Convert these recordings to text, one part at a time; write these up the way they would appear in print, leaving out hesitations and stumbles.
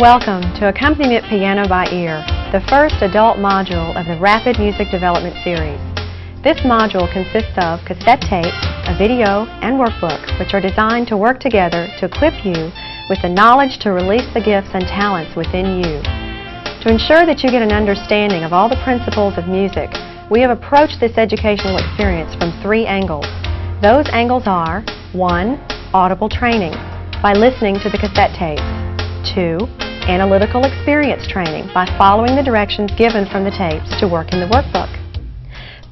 Welcome to Accompaniment Piano by Ear, the first adult module of the Rapid Music Development Series. This module consists of cassette tapes, a video, and workbook, which are designed to work together to equip you with the knowledge to release the gifts and talents within you. To ensure that you get an understanding of all the principles of music, we have approached this educational experience from 3 angles. Those angles are: 1. Audible training, by listening to the cassette tapes. 2. Analytical experience training, by following the directions given from the tapes to work in the workbook.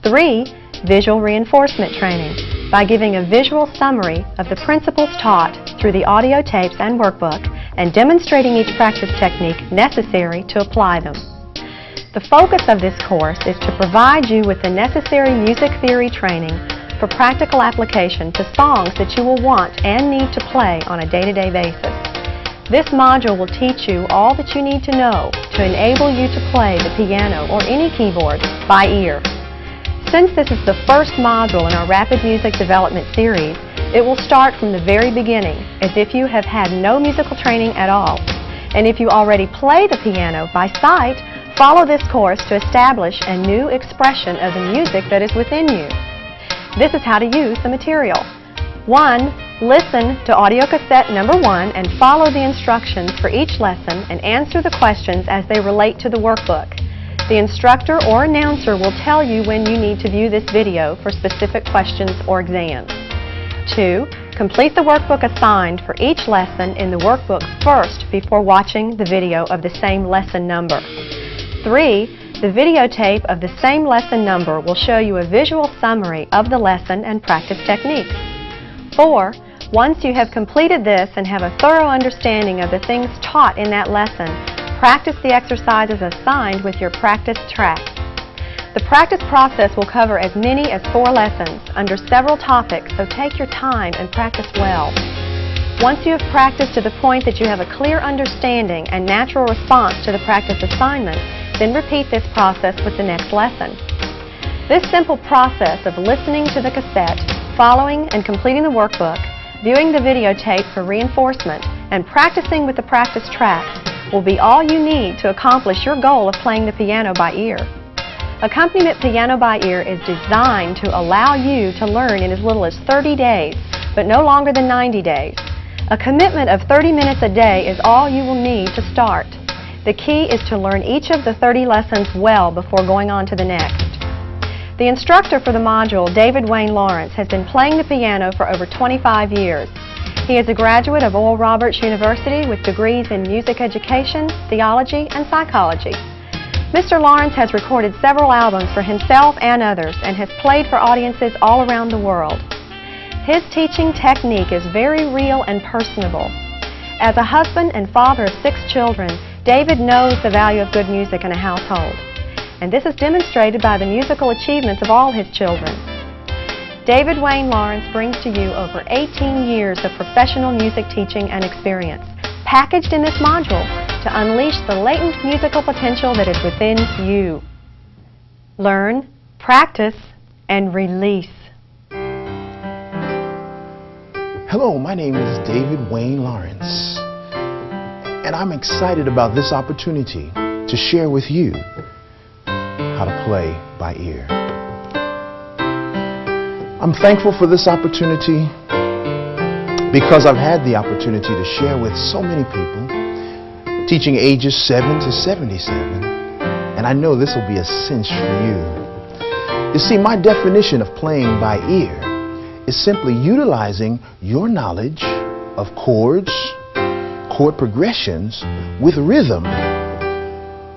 3. Visual reinforcement training, by giving a visual summary of the principles taught through the audio tapes and workbook and demonstrating each practice technique necessary to apply them. The focus of this course is to provide you with the necessary music theory training for practical application to songs that you will want and need to play on a day-to-day basis. This module will teach you all that you need to know to enable you to play the piano or any keyboard by ear. Since this is the first module in our Rapid Music Development Series, it will start from the very beginning, as if you have had no musical training at all. And if you already play the piano by sight, follow this course to establish a new expression of the music that is within you. This is how to use the material. 1. Listen to audio cassette number 1 and follow the instructions for each lesson and answer the questions as they relate to the workbook. The instructor or announcer will tell you when you need to view this video for specific questions or exams. 2. Complete the workbook assigned for each lesson in the workbook first before watching the video of the same lesson number. 3. The videotape of the same lesson number will show you a visual summary of the lesson and practice techniques. 4. Once you have completed this and have a thorough understanding of the things taught in that lesson, practice the exercises assigned with your practice tracks. The practice process will cover as many as 4 lessons under several topics, so take your time and practice well. Once you have practiced to the point that you have a clear understanding and natural response to the practice assignment, then repeat this process with the next lesson. This simple process of listening to the cassette, following and completing the workbook, viewing the videotape for reinforcement, and practicing with the practice tracks will be all you need to accomplish your goal of playing the piano by ear. Accompaniment Piano by Ear is designed to allow you to learn in as little as 30 days, but no longer than 90 days. A commitment of 30 minutes a day is all you will need to start. The key is to learn each of the 30 lessons well before going on to the next. The instructor for the module, David Wayne Lawrence, has been playing the piano for over 25 years. He is a graduate of Oral Roberts University with degrees in music education, theology, and psychology. Mr. Lawrence has recorded several albums for himself and others and has played for audiences all around the world. His teaching technique is very real and personable. As a husband and father of 6 children, David knows the value of good music in a household, and this is demonstrated by the musical achievements of all his children. David Wayne Lawrence brings to you over 18 years of professional music teaching and experience, packaged in this module to unleash the latent musical potential that is within you. Learn, practice, and release. Hello, my name is David Wayne Lawrence, and I'm excited about this opportunity to share with you how to play by ear. I'm thankful for this opportunity because I've had the opportunity to share with so many people, teaching ages 7 to 77, and I know this will be a cinch for you. You see, my definition of playing by ear is simply utilizing your knowledge of chords, chord progressions with rhythm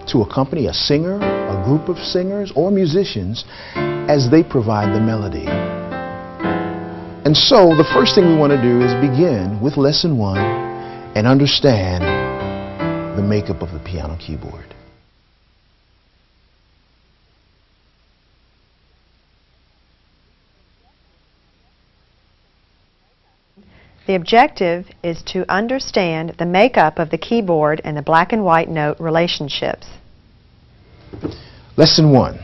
to accompany a singer, a group of singers, or musicians as they provide the melody. And so the first thing we want to do is begin with lesson 1 and understand the makeup of the piano keyboard. The objective is to understand the makeup of the keyboard and the black and white note relationships. Lesson 1.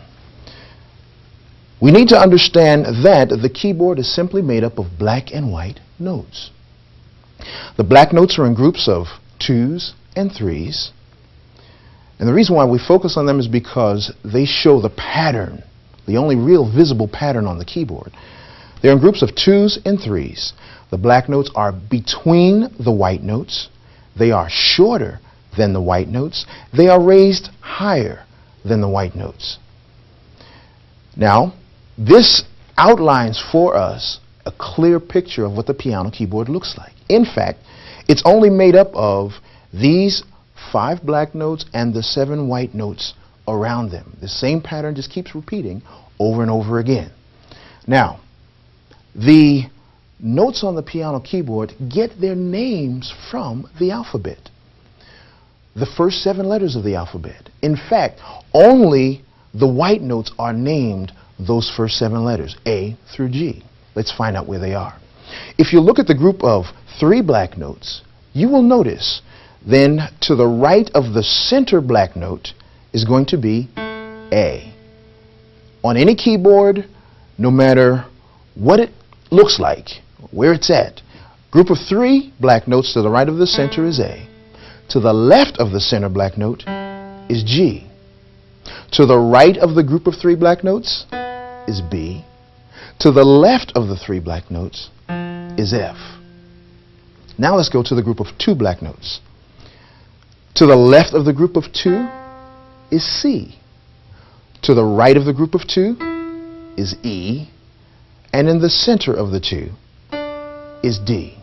We need to understand that the keyboard is simply made up of black and white notes. The black notes are in groups of 2s and 3s. And the reason why we focus on them is because they show the pattern, the only real visible pattern on the keyboard. They're in groups of 2s and 3s. The black notes are between the white notes. They are shorter than the white notes. They are raised higher than the white notes. Now, this outlines for us a clear picture of what the piano keyboard looks like. In fact, it's only made up of these 5 black notes and the 7 white notes around them. The same pattern just keeps repeating over and over again. Now, the notes on the piano keyboard get their names from the alphabet. The first 7 letters of the alphabet. In fact, only the white notes are named those first 7 letters, A through G. Let's find out where they are. If you look at the group of 3 black notes, you will notice then to the right of the center black note is going to be A. On any keyboard, no matter what it looks like, where it's at, group of 3 black notes to the right of the center is A. To the left of the center black note is G. To the right of the group of 3 black notes is B. To the left of the 3 black notes is F. Now let's go to the group of 2 black notes. To the left of the group of 2 is C. To the right of the group of 2 is E. And in the center of the 2 is D.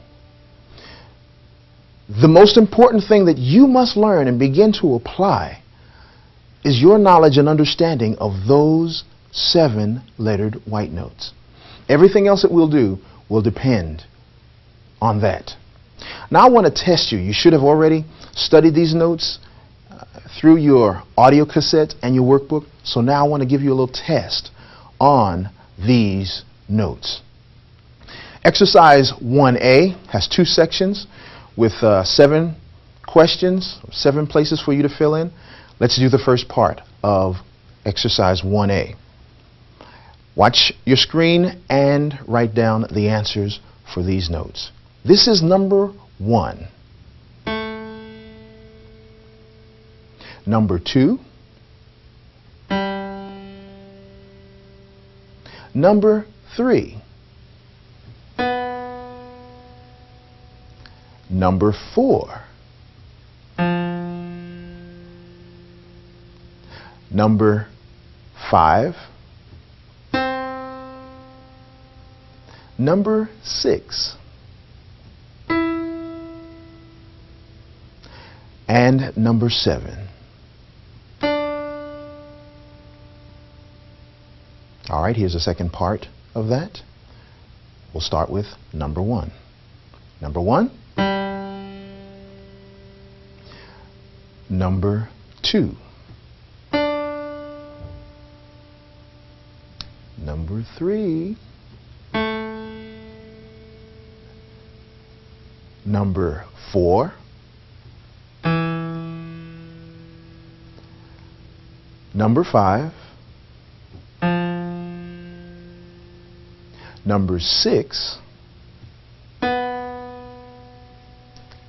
The most important thing that you must learn and begin to apply is your knowledge and understanding of those 7 lettered white notes. Everything else that we'll do will depend on that. Now I want to test you. You should have already studied these notes through your audio cassette and your workbook. So now I want to give you a little test on these notes. Exercise 1A has 2 sections with 7 questions, 7 places for you to fill in. Let's do the first part of exercise 1A. Watch your screen and write down the answers for these notes. This is number 1. Number 2. Number 3. Number 4. Number 5. Number 6. And number 7. All right, here's the second part of that. We'll start with number 1. Number 1. Number 2. Number 3. Number 4. Number 5. Number 6.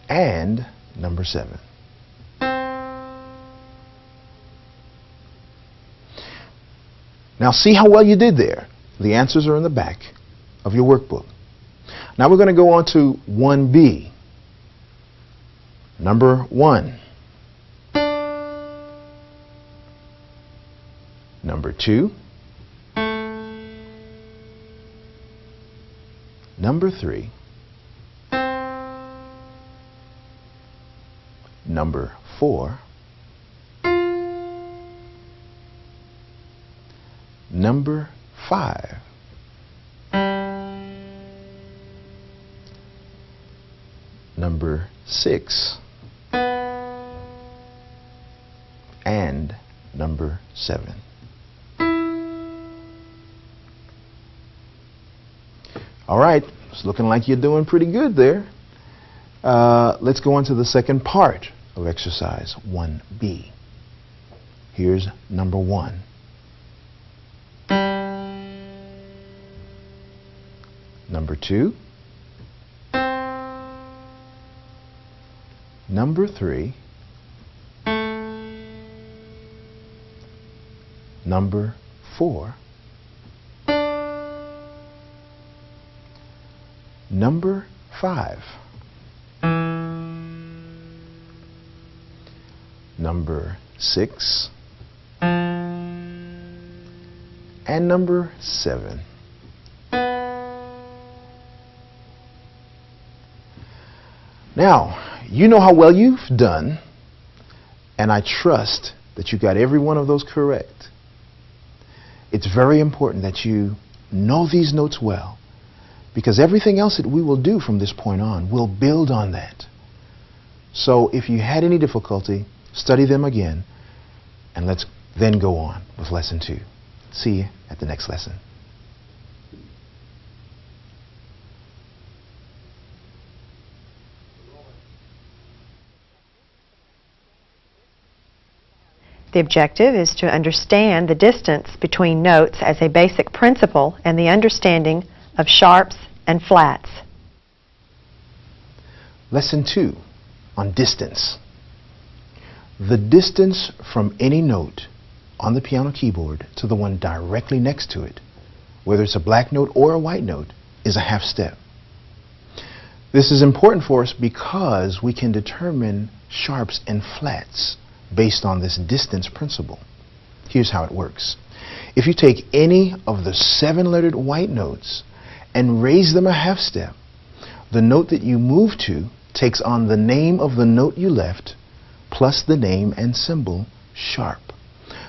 And number 7. Now see how well you did there. The answers are in the back of your workbook. Now we're going to go on to 1B. Number 1. Number 2. Number 3. Number 4. Number 5. Number 6. And number 7. All right, it's looking like you're doing pretty good there. Let's go on to the second part of exercise 1B. Here's number 1. Number 2. Number 3. number 4, number 5, number 6, and number 7. Now, you know how well you've done, and I trust that you got every one of those correct. It's very important that you know these notes well, because everything else that we will do from this point on will build on that. So if you had any difficulty, study them again, and let's then go on with lesson 2. See you at the next lesson. The objective is to understand the distance between notes as a basic principle and the understanding of sharps and flats. Lesson 2 on distance. The distance from any note on the piano keyboard to the one directly next to it, whether it's a black note or a white note, is a half step. This is important for us because we can determine sharps and flats based on this distance principle. Here's how it works. If you take any of the 7-lettered white notes and raise them a half step, the note that you move to takes on the name of the note you left plus the name and symbol sharp.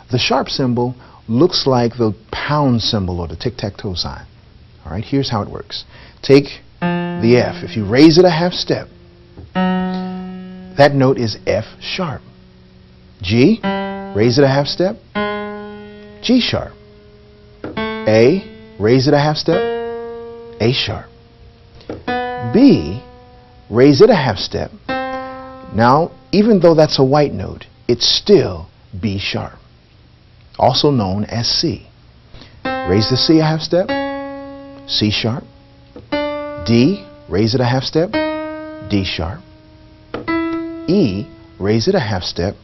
The sharp symbol looks like the pound symbol or the tic-tac-toe sign. All right, here's how it works. Take the F. If you raise it a half step, that note is F sharp. G, raise it a half step, G sharp. A, raise it a half step, A sharp. B, raise it a half step. Now, even though that's a white note, it's still B sharp, also known as C. Raise the C a half step, C sharp. D, raise it a half step, D sharp. E, raise it a half step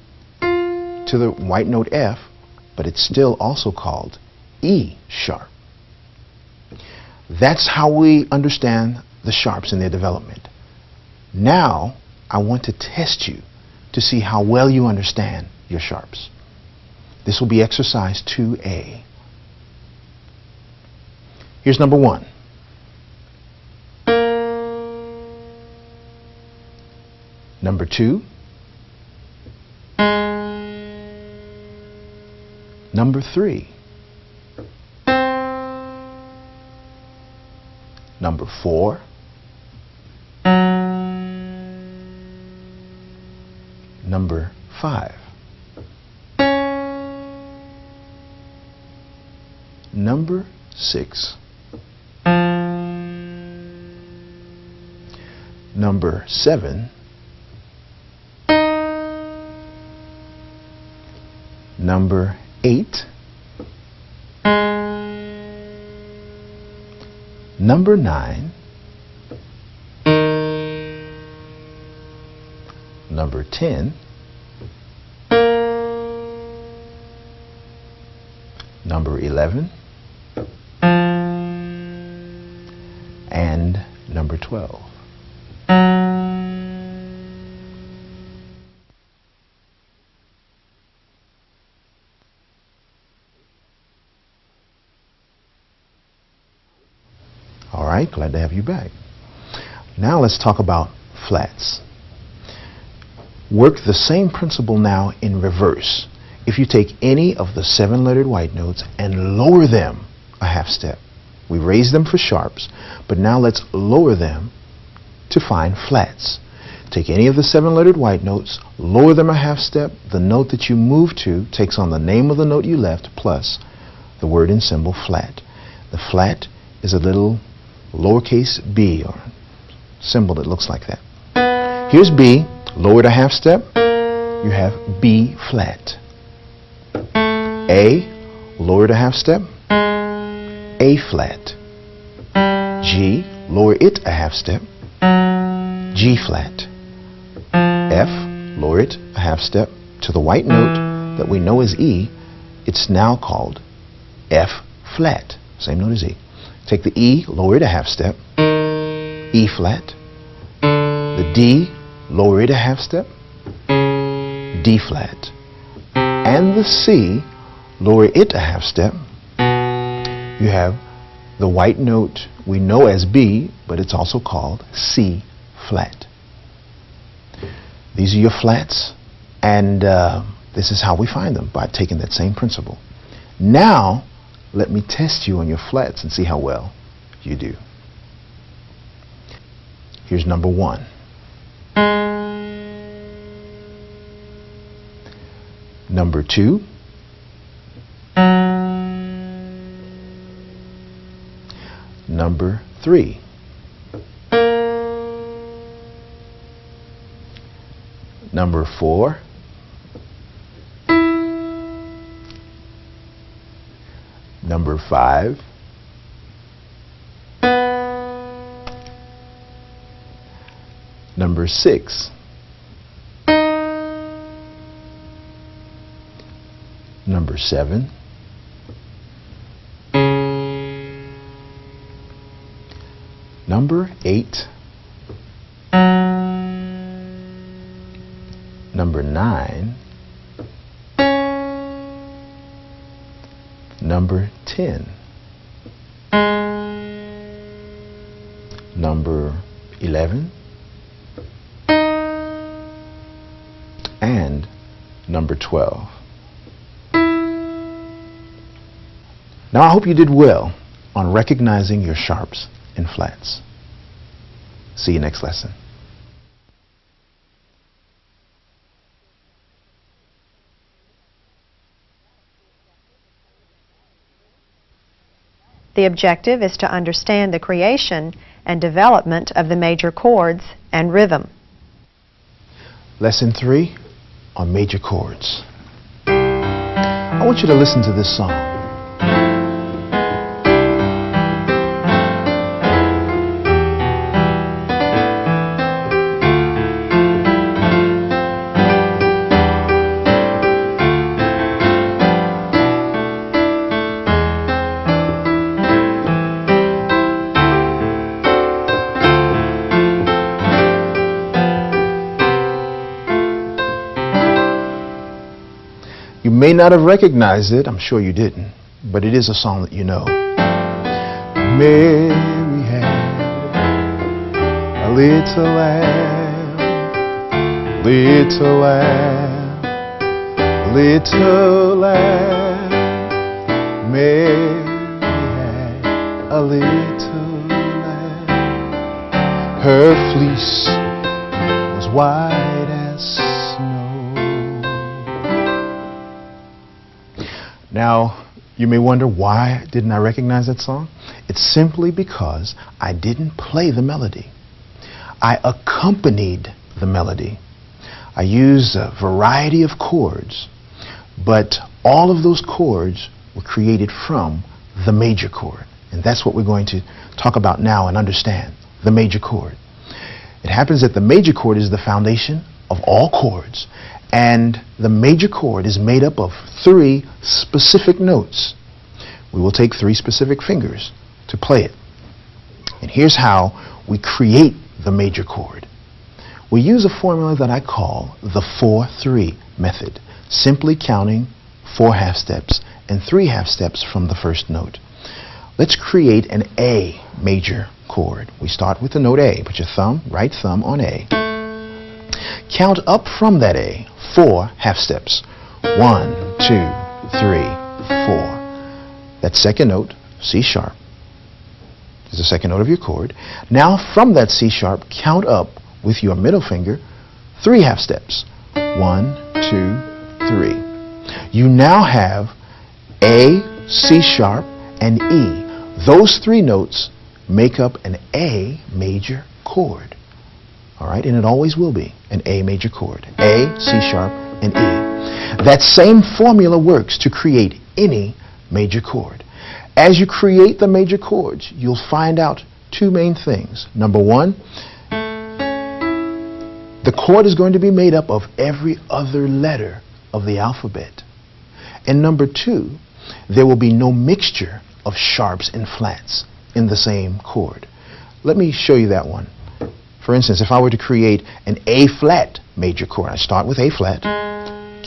to the white note F, but it's still also called E sharp. That's how we understand the sharps in their development. Now, I want to test you to see how well you understand your sharps. This will be exercise 2A. Here's number 1. Number 2. Number 3. Number 4. Number 5. Number 6. Number 7. Number 8. Number 9. Number 10. Number 11. And number 12. All right, glad to have you back. Now let's talk about flats. Work the same principle now in reverse. If you take any of the 7-lettered white notes and lower them a half step, we raise them for sharps, but now let's lower them to find flats. Take any of the 7-lettered white notes, lower them a half step, the note that you move to takes on the name of the note you left plus the word and symbol flat. The flat is a little lowercase b or symbol that looks like that. Here's B, lowered a half step, you have B flat. A, lowered a half step, A flat. G, lower it a half step, G flat. F, lower it a half step to the white note that we know is E, it's now called F flat, same note as E. Take the E, lower it a half step, E flat. The D, lower it a half step, D flat. And the C, lower it a half step. You have the white note we know as B, but it's also called C flat. These are your flats, and this is how we find them, by taking that same principle. Now, let me test you on your flats and see how well you do. Here's number 1. Number 2. Number 3. Number 4. Number 5. Number 6. Number 7. Number 8. Number 9. Number 10. Number 11. And number 12. Now, I hope you did well on recognizing your sharps and flats. See you next lesson. The objective is to understand the creation and development of the major chords and rhythm. Lesson 3 on major chords. I want you to listen to this song. You may not have recognized it, I'm sure you didn't, but it is a song that you know. Mary had a little lamb, little lamb, little lamb. Mary had a little lamb. Her fleece was white as snow. Now, you may wonder, why didn't I recognize that song? It's simply because I didn't play the melody. I accompanied the melody. I used a variety of chords, but all of those chords were created from the major chord. And that's what we're going to talk about now and understand, the major chord. It happens that the major chord is the foundation of all chords. And the major chord is made up of 3 specific notes. We will take 3 specific fingers to play it. And here's how we create the major chord. We use a formula that I call the 4-3 method, simply counting 4 half steps and 3 half steps from the first note. Let's create an A major chord. We start with the note A. Put your right thumb on A. Count up from that A 4 half steps. 1, 2, 3, 4. That second note, C sharp, is the second note of your chord. Now from that C sharp, count up with your middle finger 3 half steps. 1, 2, 3. You now have A, C sharp, and E. Those 3 notes make up an A major chord. All right, and it always will be an A major chord. A, C sharp, and E. That same formula works to create any major chord. As you create the major chords, you'll find out 2 main things. Number 1, the chord is going to be made up of every other letter of the alphabet. And number two, there will be no mixture of sharps and flats in the same chord. Let me show you that one. For instance, if I were to create an A flat major chord, I start with A flat,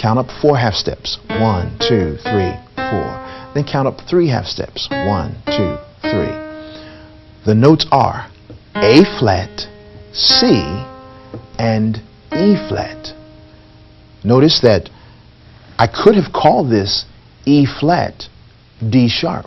count up 4 half steps, 1, 2, 3, 4. Then count up 3 half steps, 1, 2, 3. The notes are A flat, C, and E flat. Notice that I could have called this E flat, D sharp.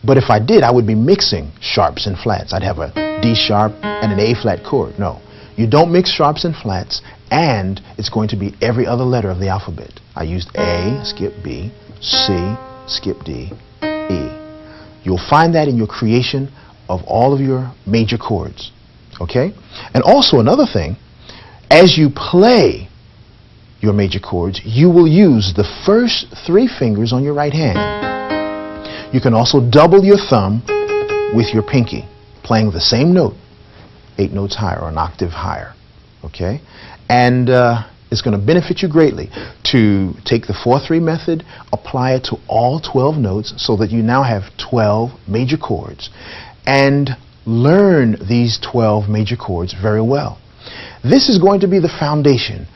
But if I did, I would be mixing sharps and flats. I'd have a D sharp and an A flat chord. No, you don't mix sharps and flats, and it's going to be every other letter of the alphabet. I used A, skip B, C, skip D, E. You'll find that in your creation of all of your major chords. Okay? And also another thing, as you play your major chords, you will use the first 3 fingers on your right hand. You can also double your thumb with your pinky, playing the same note 8 notes higher or an octave higher. Okay? And it's going to benefit you greatly to take the 4-3 method, apply it to all 12 notes so that you now have 12 major chords, and learn these 12 major chords very well. This is going to be the foundation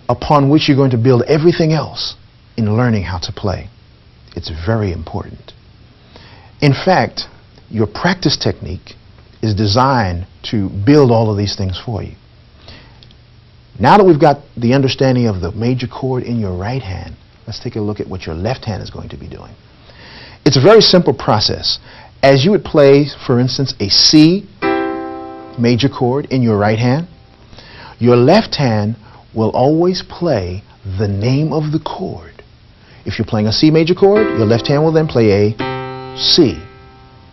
upon which you're going to build everything else in learning how to play. It's very important. In fact, your practice technique is designed to build all of these things for you. Now that we've got the understanding of the major chord in your right hand, let's take a look at what your left hand is going to be doing. It's a very simple process. As you would play, for instance, a C major chord in your right hand, your left hand will always play the name of the chord. If you're playing a C major chord, your left hand will then play a C.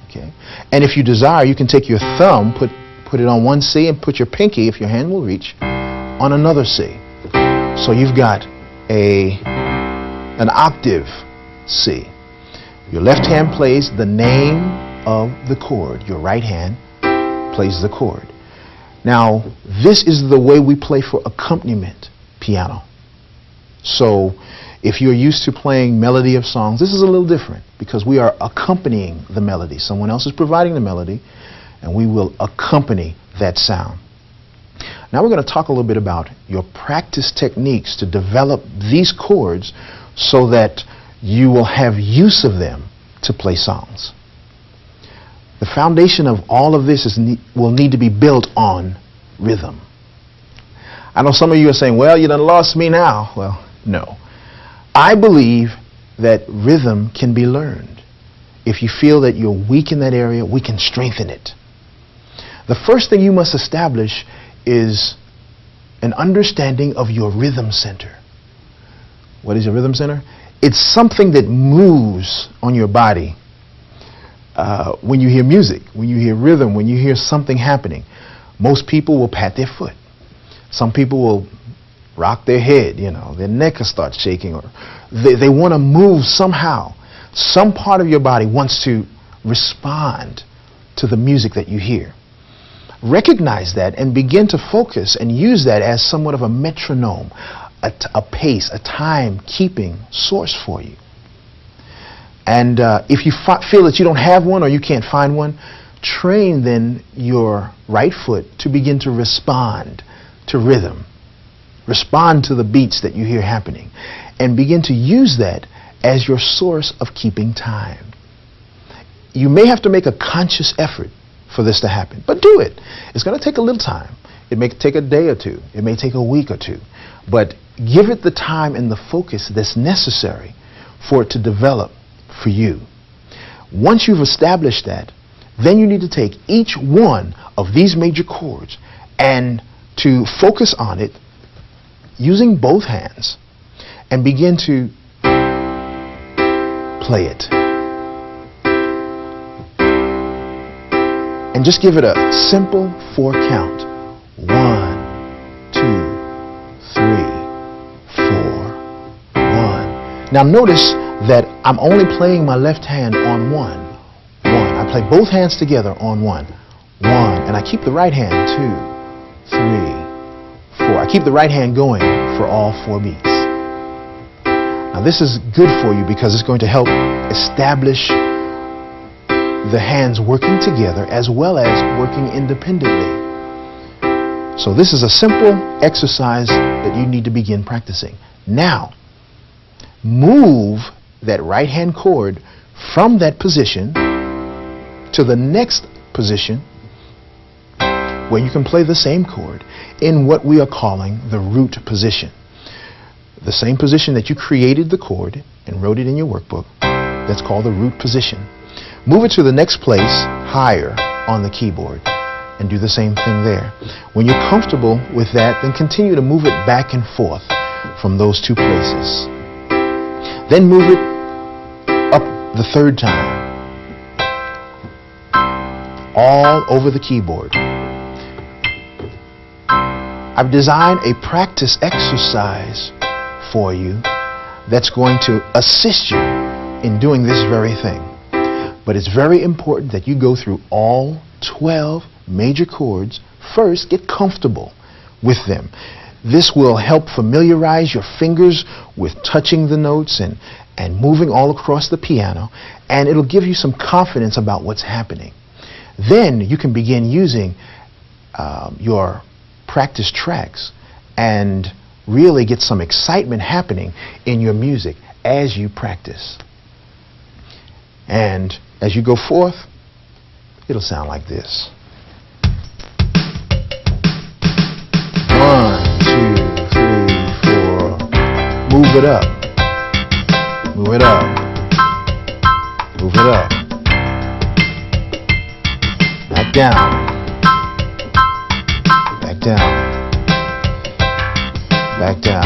Okay? And if you desire, you can take your thumb, put it on one C, and put your pinky, if your hand will reach, on another C. So you've got an octave C. Your left hand plays the name of the chord. Your right hand plays the chord. Now, this is the way we play for accompaniment piano. So, if you're used to playing melody of songs, this is a little different because we are accompanying the melody. Someone else is providing the melody, and we will accompany that sound. Now we're going to talk a little bit about your practice techniques to develop these chords so that you will have use of them to play songs. The foundation of all of this will need to be built on rhythm. I know some of you are saying, well, you done lost me now. Well, no. I believe that rhythm can be learned. If you feel that you're weak in that area, we can strengthen it. The first thing you must establish is an understanding of your rhythm center. What is your rhythm center? It's something that moves on your body when you hear music, when you hear rhythm, when you hear something happening. Most people will pat their foot. Some people will rock their head, you know, their neck will start shaking, or they want to move somehow. Some part of your body wants to respond to the music that you hear. Recognize that and begin to focus and use that as somewhat of a metronome, a pace, a time-keeping source for you. And if you feel that you don't have one or you can't find one, train then your right foot to begin to respond to rhythm. Respond to the beats that you hear happening, and begin to use that as your source of keeping time. You may have to make a conscious effort for this to happen, but do it. It's going to take a little time. It may take a day or two. It may take a week or two. But give it the time and the focus that's necessary for it to develop for you. Once you've established that, then you need to take each one of these major chords and to focus on it using both hands and begin to play it. And just give it a simple 4 count. 1, 2, 3, 4, 1. Now notice that I'm only playing my left hand on 1. I play both hands together on 1. And I keep the right hand 2, 3, 4. I keep the right hand going for all 4 beats. Now this is good for you because it's going to help establish the hands working together as well as working independently. So this is a simple exercise that you need to begin practicing. Now, move that right hand chord from that position to the next position where you can play the same chord in what we are calling the root position. The same position that you created the chord and wrote it in your workbook, that's called the root position. Move it to the next place higher on the keyboard and do the same thing there. When you're comfortable with that, then continue to move it back and forth from those two places. Then move it up the third time, all over the keyboard. I've designed a practice exercise for you that's going to assist you in doing this very thing. But it's very important that you go through all 12 major chords first. Get comfortable with them. This will help familiarize your fingers with touching the notes and moving all across the piano, and it'll give you some confidence about what's happening. Then you can begin using your practice tracks and really get some excitement happening in your music as you practice. And as you go forth, it'll sound like this. 1, 2, 3, 4. Move it up. Move it up. Move it up. Back down. Back down. Back down.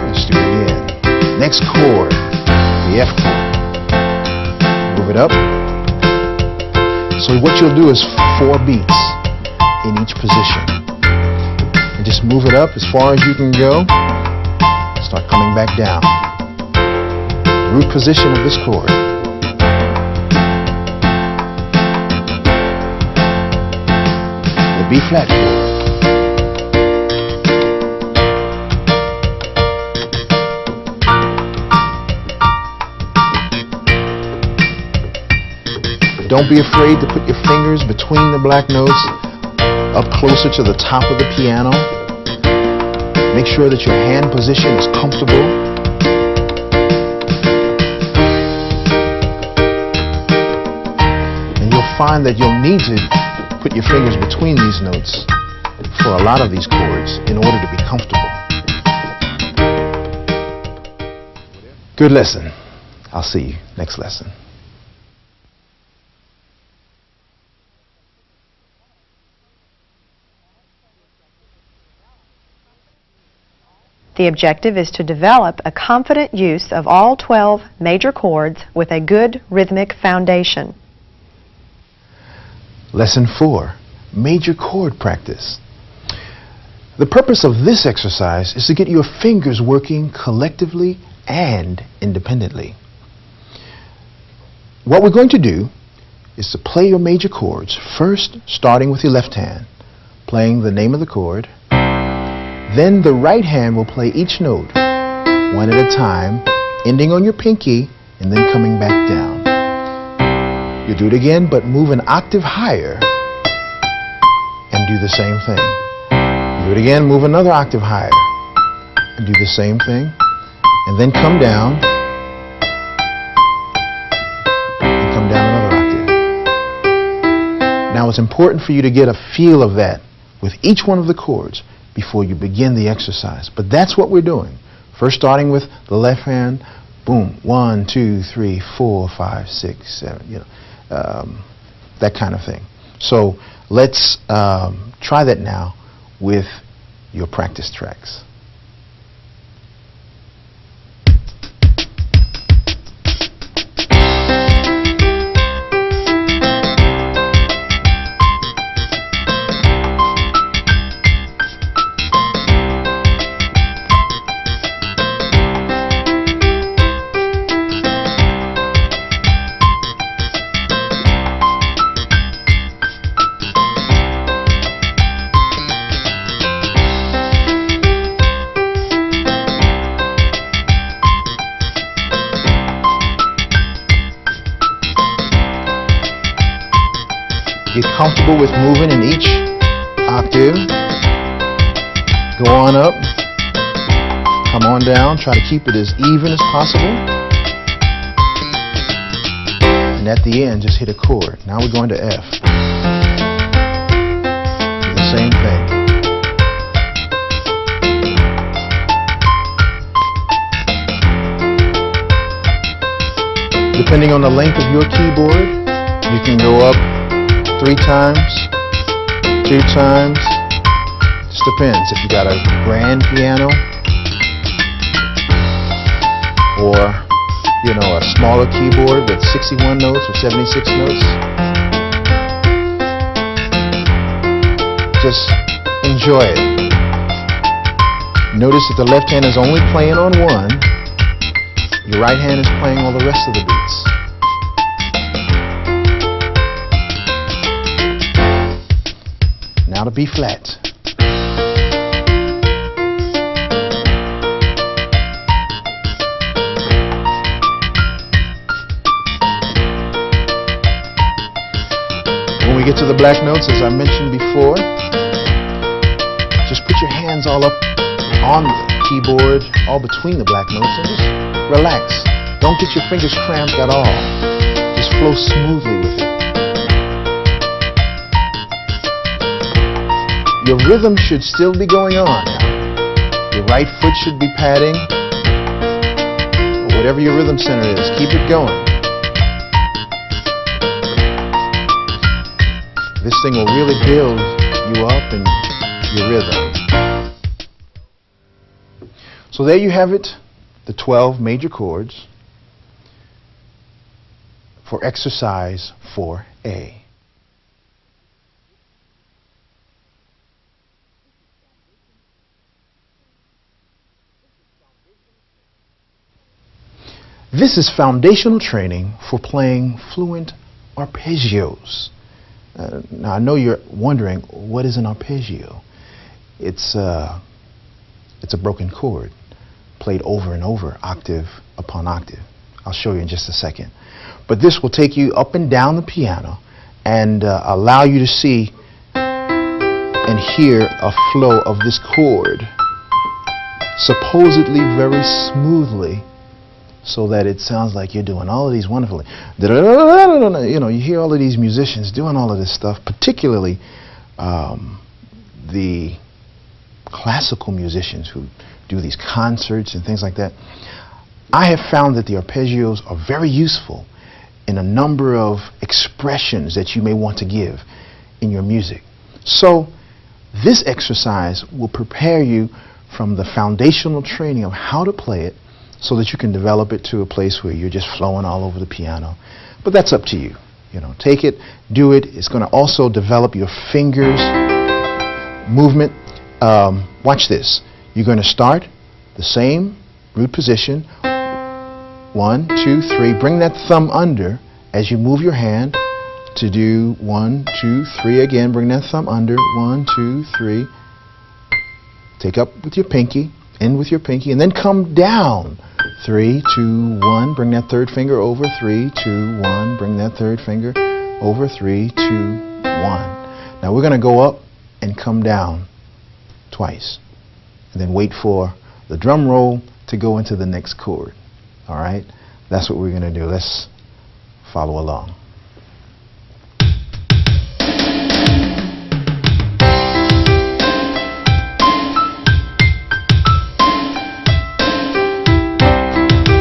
Let's do it again. Next chord, the F chord. Move it up. So what you'll do is 4 beats in each position. And just move it up as far as you can go. Start coming back down. Root position of this chord. The B flat chord. Don't be afraid to put your fingers between the black notes up closer to the top of the piano. Make sure that your hand position is comfortable. And you'll find that you'll need to put your fingers between these notes for a lot of these chords in order to be comfortable. Good lesson. I'll see you next lesson. The objective is to develop a confident use of all 12 major chords with a good rhythmic foundation. Lesson 4, major chord practice. The purpose of this exercise is to get your fingers working collectively and independently. What we're going to do is to play your major chords, first starting with your left hand, playing the name of the chord. Then the right hand will play each note, one at a time, ending on your pinky and then coming back down. You do it again, but move an octave higher and do the same thing. You do it again, move another octave higher and do the same thing. And then come down and come down another octave. Now it's important for you to get a feel of that with each one of the chords before you begin the exercise. But that's what we're doing. First starting with the left hand, boom, 1, 2, 3, 4, 5, 6, 7, that kind of thing. So let's try that now with your practice tracks. Get comfortable with moving in each octave. Go on up. Come on down. Try to keep it as even as possible. And at the end, just hit a chord. Now we're going to F. Do the same thing. Depending on the length of your keyboard, you can go up 3 times, 2 times. Just depends if you got a grand piano or, you know, a smaller keyboard with 61 notes or 76 notes. Just enjoy it. Notice that the left hand is only playing on one. Your right hand is playing all the rest of the beats. Now to B flat. When we get to the black notes, as I mentioned before, just put your hands all up on the keyboard, all between the black notes, and just relax. Don't get your fingers cramped at all. Just flow smoothly with it. Your rhythm should still be going on now. Your right foot should be padding. Or whatever your rhythm center is, keep it going. This thing will really build you up in your rhythm. So there you have it, the 12 major chords for exercise 4A. This is foundational training for playing fluent arpeggios. Now I know you're wondering, what is an arpeggio? It's a broken chord played over and over, octave upon octave. I'll show you in just a second. But this will take you up and down the piano and allow you to see and hear a flow of this chord supposedly very smoothly, so that it sounds like you're doing all of these wonderfully. You know, you hear all of these musicians doing all of this stuff, particularly the classical musicians who do these concerts and things like that. I have found that the arpeggios are very useful in a number of expressions that you may want to give in your music. So this exercise will prepare you from the foundational training of how to play it, so that you can develop it to a place where you're just flowing all over the piano. But that's up to you. You know, take it, do it. It's going to also develop your fingers movement. Watch this. You're going to start the same root position. 1, 2, 3. Bring that thumb under as you move your hand to do 1, 2, 3 again. Bring that thumb under. 1, 2, 3. Take up with your pinky. End with your pinky, and then come down. 3, 2, 1. Bring that third finger over. 3, 2, 1. Bring that third finger over. 3, 2, 1. Now we're going to go up and come down twice, and then wait for the drum roll to go into the next chord. All right? That's what we're going to do. Let's follow along.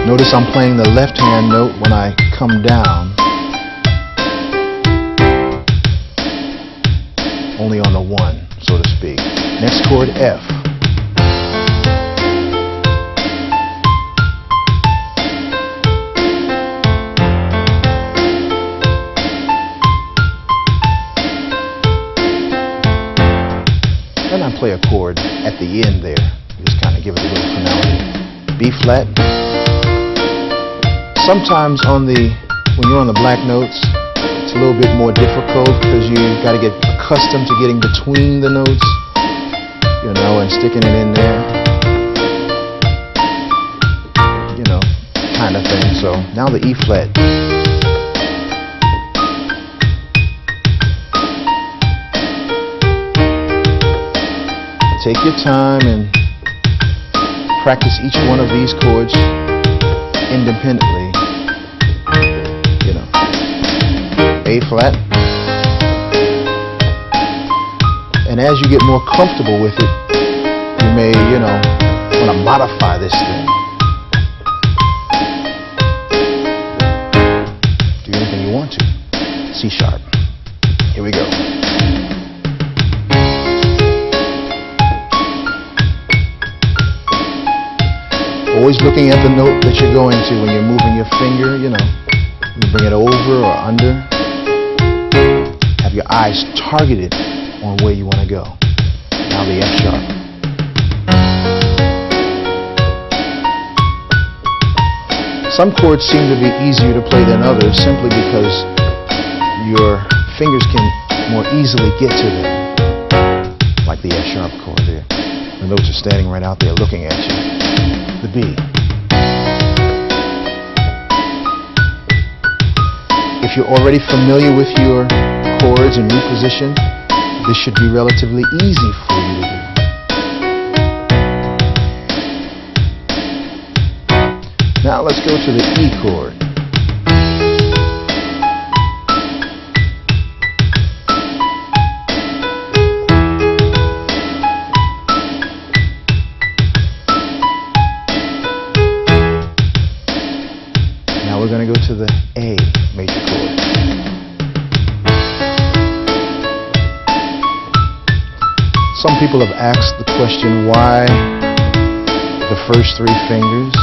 Notice I'm playing the left hand note when I come down, only on the 1, so to speak. Next chord, F. Then I play a chord at the end there. Just kind of give it a little finality. B flat. Sometimes when you're on the black notes, it's a little bit more difficult because you've got to get accustomed to getting between the notes, you know, and sticking it in there, you know, kind of thing. So now the E flat. take your time and practice each one of these chords independently. You know, A flat. And as you get more comfortable with it, you may, you know, want to modify this thing. Do anything you want to. C sharp. Here we go. Always looking at the note that you're going to when you're moving your finger, you know. You bring it over or under. Have your eyes targeted on where you want to go. Now the F sharp. Some chords seem to be easier to play than others simply because your fingers can more easily get to them. Like the F sharp chord there. The notes are standing right out there looking at you. The B. If you're already familiar with your chords and new position, this should be relatively easy for you to do. Now let's go to the E chord. Now we're going to go to the A major chord. Some people have asked the question, why the first three fingers?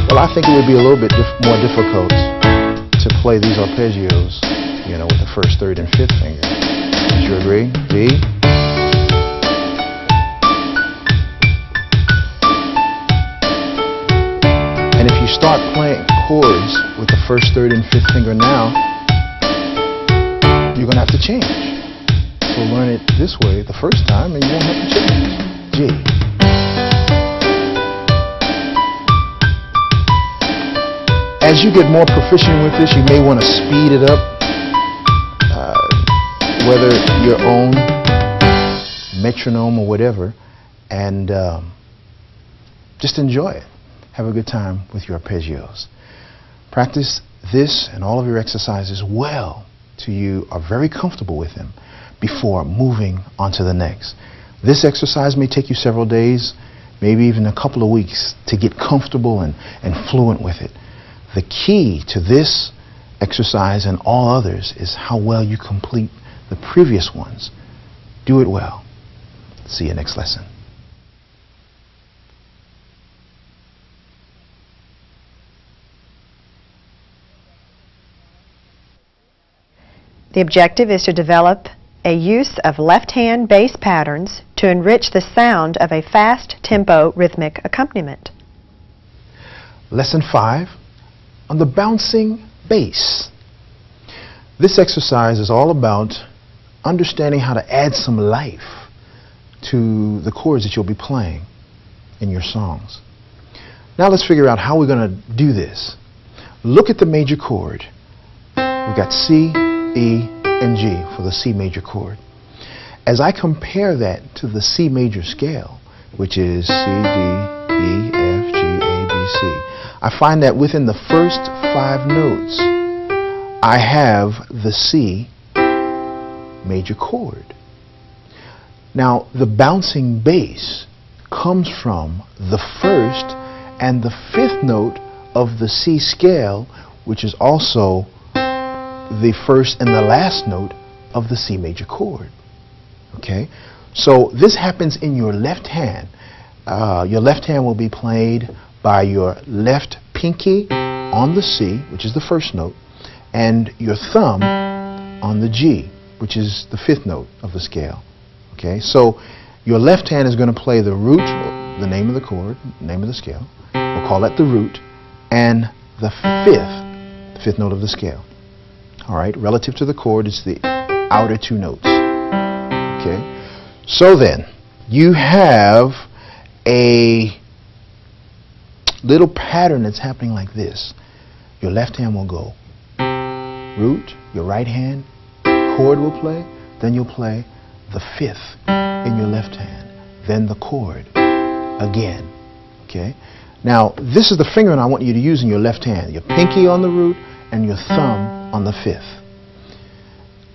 Well, I think it would be a little bit more difficult to play these arpeggios, you know, with the first, third, and fifth finger. Would you agree? D. And if you start playing chords with the first, third, and fifth finger now, you're going to have to change. So learn it this way the first time and you won't have to change. G. As you get more proficient with this, you may want to speed it up, whether your own metronome or whatever, and just enjoy it. Have a good time with your arpeggios. Practice this and all of your exercises well till you are very comfortable with them before moving on to the next. This exercise may take you several days, maybe even a couple of weeks to get comfortable and fluent with it. The key to this exercise and all others is how well you complete the previous ones. Do it well. See you next lesson. The objective is to develop a use of left-hand bass patterns to enrich the sound of a fast tempo rhythmic accompaniment. Lesson 5 on the bouncing bass. This exercise is all about understanding how to add some life to the chords that you'll be playing in your songs. Now let's figure out how we're going to do this. Look at the major chord. We've got C, E, and G for the C major chord. As I compare that to the C major scale, which is C, D, E, F, G, A, B, C, I find that within the first 5 notes, I have the C major chord. Now, the bouncing bass comes from the first and the 5th note of the C scale, which is also the first and the last note of the C major chord. Okay, so this happens in your left hand. Your left hand will be played by your left pinky on the C, which is the first note, and your thumb on the G, which is the 5th note of the scale. Okay, so your left hand is going to play the root, the name of the chord, name of the scale. We'll call that the root, and the 5th note of the scale. All right, relative to the chord, it's the outer 2 notes. Okay, so then you have a little pattern that's happening like this. Your left hand will go root, your right hand chord will play, then you'll play the 5th in your left hand, then the chord again. Okay? Now, this is the finger I want you to use in your left hand. Your pinky on the root and your thumb on the fifth.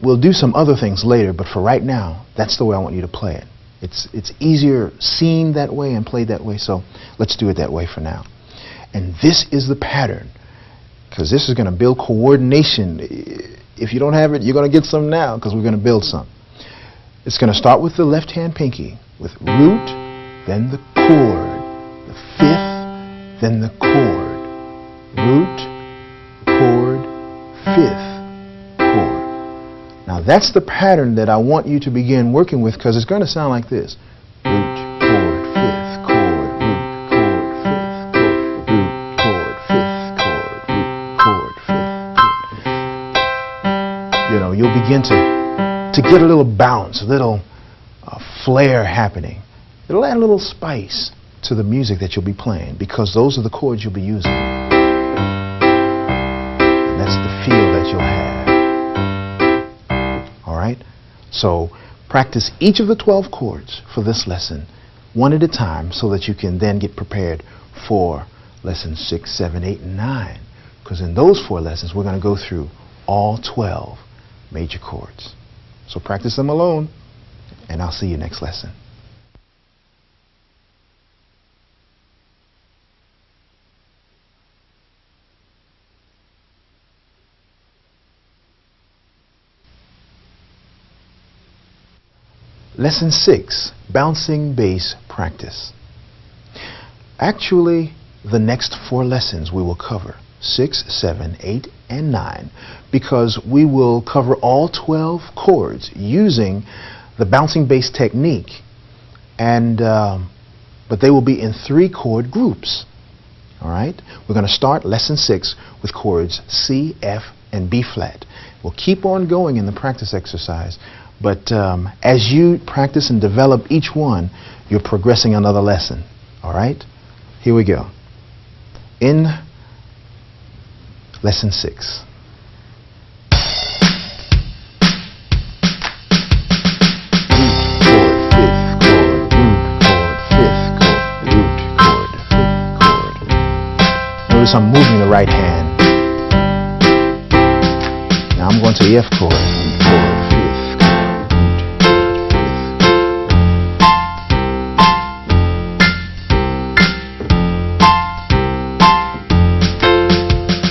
We'll do some other things later, but for right now, that's the way I want you to play it. It's easier seen that way and played that way, so let's do it that way for now. And this is the pattern, because this is going to build coordination. If you don't have it, you're going to get some now, because we're going to build some. It's going to start with the left hand pinky, with root, then the chord, the fifth, then the chord, root, chord, fifth, chord. Now that's the pattern that I want you to begin working with, because it's going to sound like this. Root, chord, fifth, chord, root, chord, fifth, chord, root, chord, fifth, chord, root, chord, fifth, chord. You know, you'll begin to get a little bounce, a little flair happening. It'll add a little spice to the music that you'll be playing, because those are the chords you'll be using. And that's the feel that you'll have. All right? So practice each of the 12 chords for this lesson one at a time, so that you can then get prepared for lessons 6, 7, 8, and 9. Because in those 4 lessons, we're going to go through all 12 major chords. So practice them alone, and I'll see you next lesson. Lesson 6, Bouncing Bass Practice. Actually, the next 4 lessons we will cover, 6, 7, 8, and 9, because we will cover all 12 chords using the bouncing bass technique, and but they will be in 3 chord groups. All right? We're going to start lesson 6 with chords C, F, and B flat. We'll keep on going in the practice exercise, but as you practice and develop each one, you're progressing another lesson. All right? Here we go. In lesson 6. Notice I'm moving the right hand. Now I'm going to the F chord.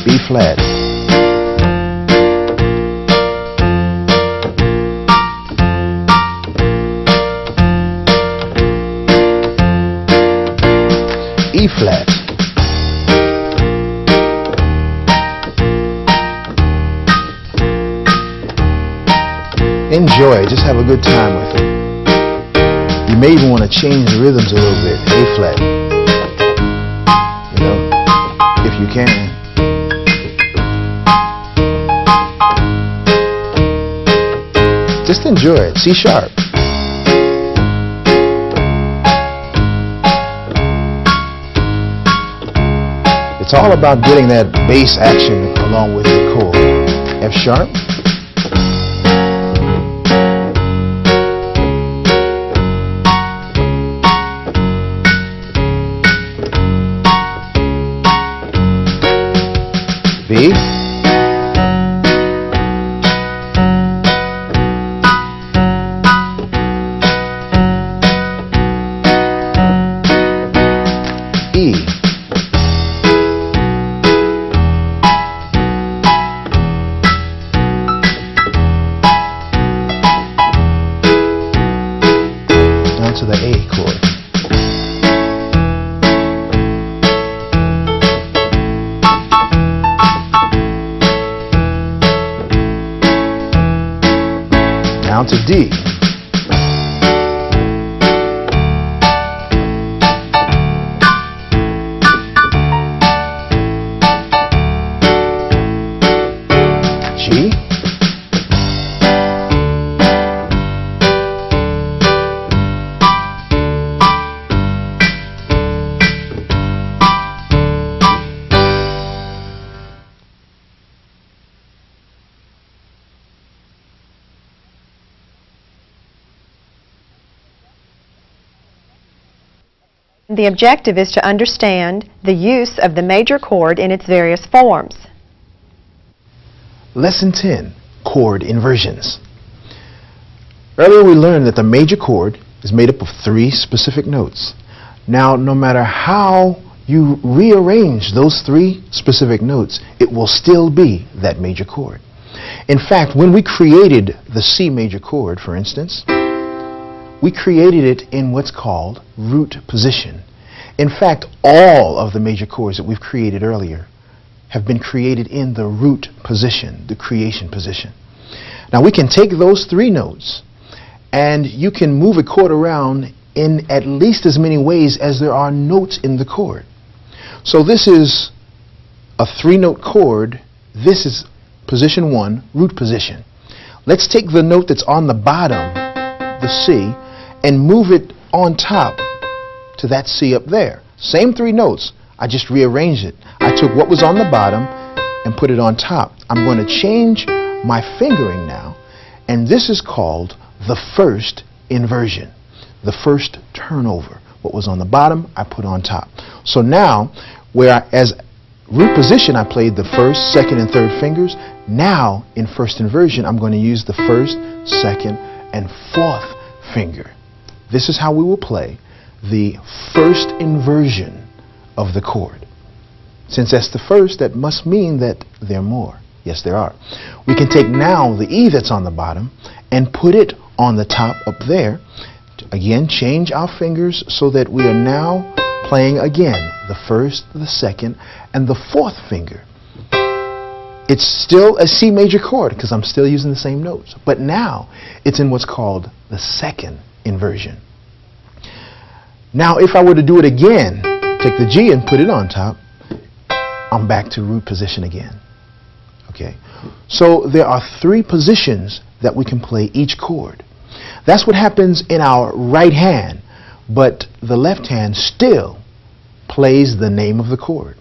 B flat. E flat. Enjoy, just have a good time with it. You may even want to change the rhythms a little bit. A flat. You know, if you can. Just enjoy it. C sharp. It's all about getting that bass action along with the chord. F sharp. B. E. Down to the A chord. Down to D. G. The objective is to understand the use of the major chord in its various forms. Lesson 10, chord inversions. Earlier we learned that the major chord is made up of 3 specific notes. Now, no matter how you rearrange those 3 specific notes, it will still be that major chord. In fact, when we created the C major chord, for instance, we created it in what's called root position. In fact, all of the major chords that we've created earlier have been created in the root position, the creation position. Now we can take those 3 notes and you can move a chord around in at least as many ways as there are notes in the chord. So this is a 3-note chord. This is position 1, root position. Let's take the note that's on the bottom, the C, and move it on top to that C up there. Same 3 notes, I just rearranged it. I took what was on the bottom and put it on top. I'm going to change my fingering now, and this is called the first inversion, the first turnover. What was on the bottom, I put on top. So now, whereas root position I played the 1st, 2nd, and 3rd fingers, now in first inversion I'm going to use the 1st, 2nd, and 4th finger. This is how we will play the first inversion of the chord. Since that's the first, that must mean that there are more. Yes, there are. We can take now the E that's on the bottom and put it on the top up there. Again, change our fingers so that we are now playing again the 1st, the 2nd, and the 4th finger. It's still a C major chord because I'm still using the same notes, but now it's in what's called the 2nd inversion. Now if I were to do it again, take the G and put it on top, I'm back to root position again. Okay, so there are 3 positions that we can play each chord. That's what happens in our right hand, but the left hand still plays the name of the chord.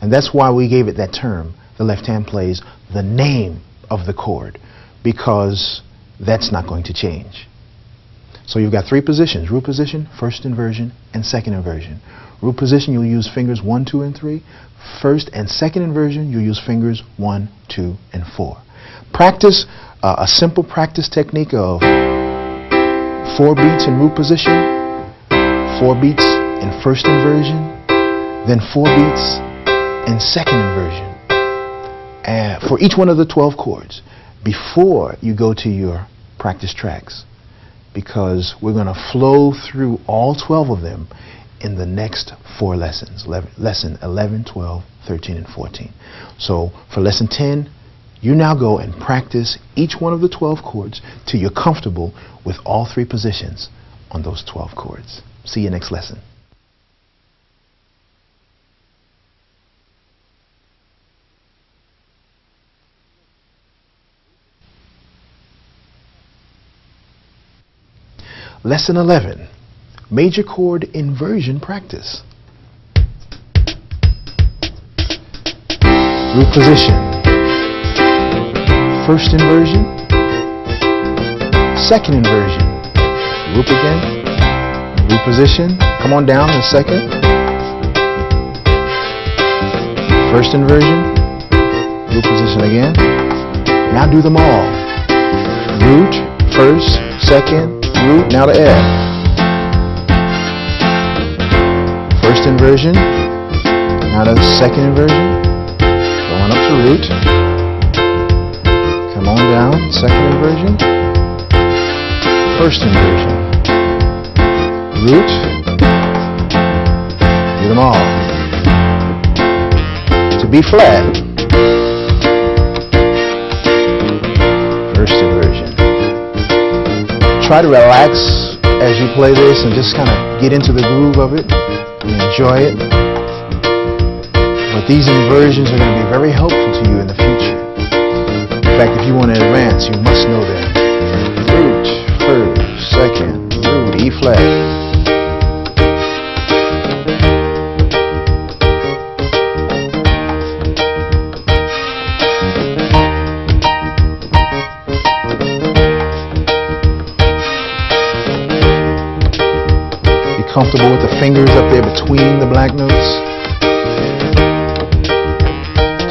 And that's why we gave it that term. The left hand plays the name of the chord, because that's not going to change. So you've got 3 positions: root position, first inversion, and second inversion. Root position, you'll use fingers 1, 2, and 3. First and second inversion, you'll use fingers 1, 2, and 4. Practice a simple practice technique of 4 beats in root position, 4 beats in first inversion, then 4 beats in second inversion. For each one of the 12 chords before you go to your practice tracks, because we're going to flow through all 12 of them in the next 4 lessons, lesson 11, 12, 13, and 14. So for lesson 10, you now go and practice each one of the 12 chords till you're comfortable with all 3 positions on those 12 chords. See you next lesson. Lesson 11, major chord inversion practice. Root position, first inversion, second inversion, root again, root position, come on down in a second, first inversion, root position again. Now do them all. Root, first, second, root, now to F. First inversion, now to the second inversion, going up to root, come on down, second inversion, first inversion, root, do them all. To B flat, first inversion. Try to relax as you play this and just kind of get into the groove of it and enjoy it. But these inversions are going to be very helpful to you in the future. In fact, if you want to advance, you must know them. Root, first, second, root, E flat. comfortable with the fingers up there between the black notes.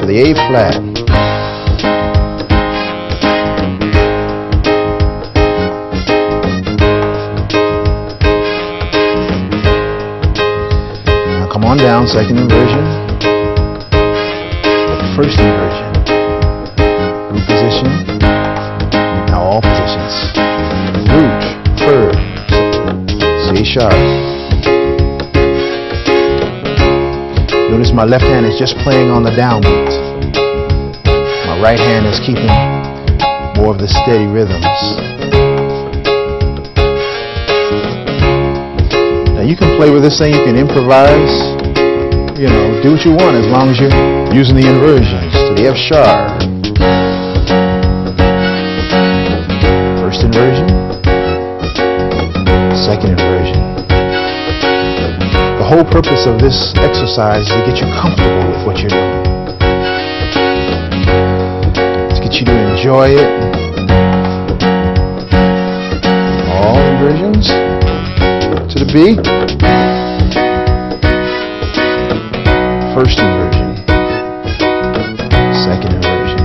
To the A flat. Now come on down, second inversion. First inversion. Root position. Now all positions. Root, third, C sharp. Notice my left hand is just playing on the downbeat. My right hand is keeping more of the steady rhythms. Now you can play with this thing, you can improvise, you know, do what you want as long as you're using the inversions. To the F sharp. First inversion. Second inversion. The whole purpose of this exercise is to get you comfortable with what you're doing. To get you to enjoy it. All inversions. To the B. First inversion. Second inversion.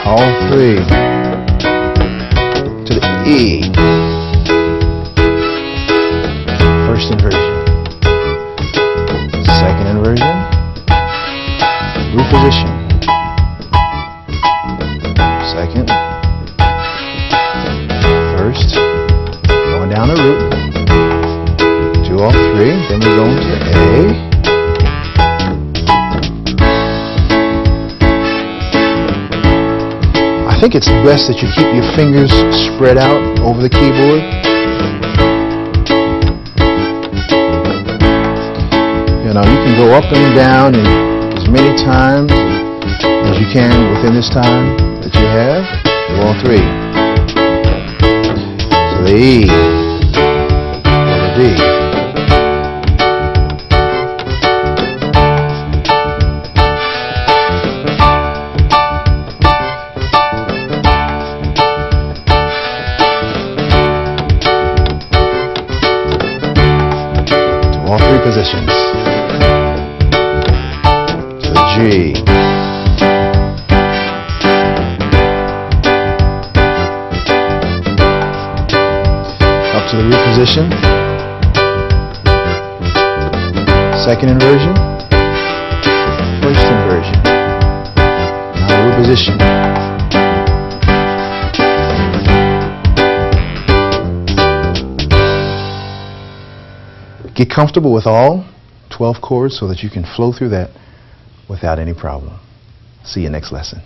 All three. To the E. First inversion. Second inversion. Root position. Second. First. Going down the root. To all three. Then we go into A. I think it's best that you keep your fingers spread out over the keyboard. You know, you can go up and down and as many times as you can within this time that you have. Do all three. So the E, or the D. To all three positions. To the G. To the root position. Second inversion. First inversion. Now the root position. Get comfortable with all 12 chords so that you can flow through that without any problem. See you next lesson.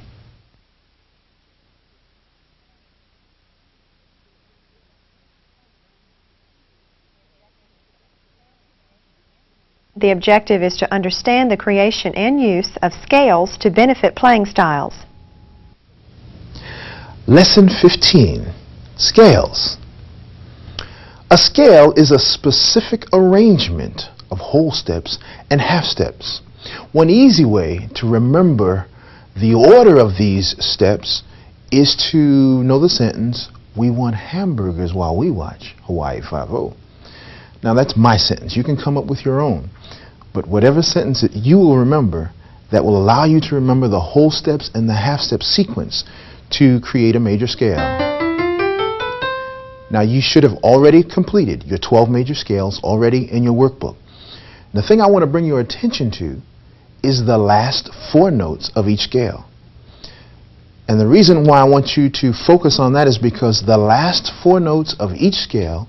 The objective is to understand the creation and use of scales to benefit playing styles. Lesson 15, Scales. A scale is a specific arrangement of whole steps and half steps. One easy way to remember the order of these steps is to know the sentence, "We want hamburgers while we watch Hawaii Five-0." Now that's my sentence. You can come up with your own. But whatever sentence that you will remember that will allow you to remember the whole steps and the half step sequence to create a major scale. Now you should have already completed your 12 major scales already in your workbook. The thing I want to bring your attention to is the last 4 notes of each scale. And the reason why I want you to focus on that is because the last 4 notes of each scale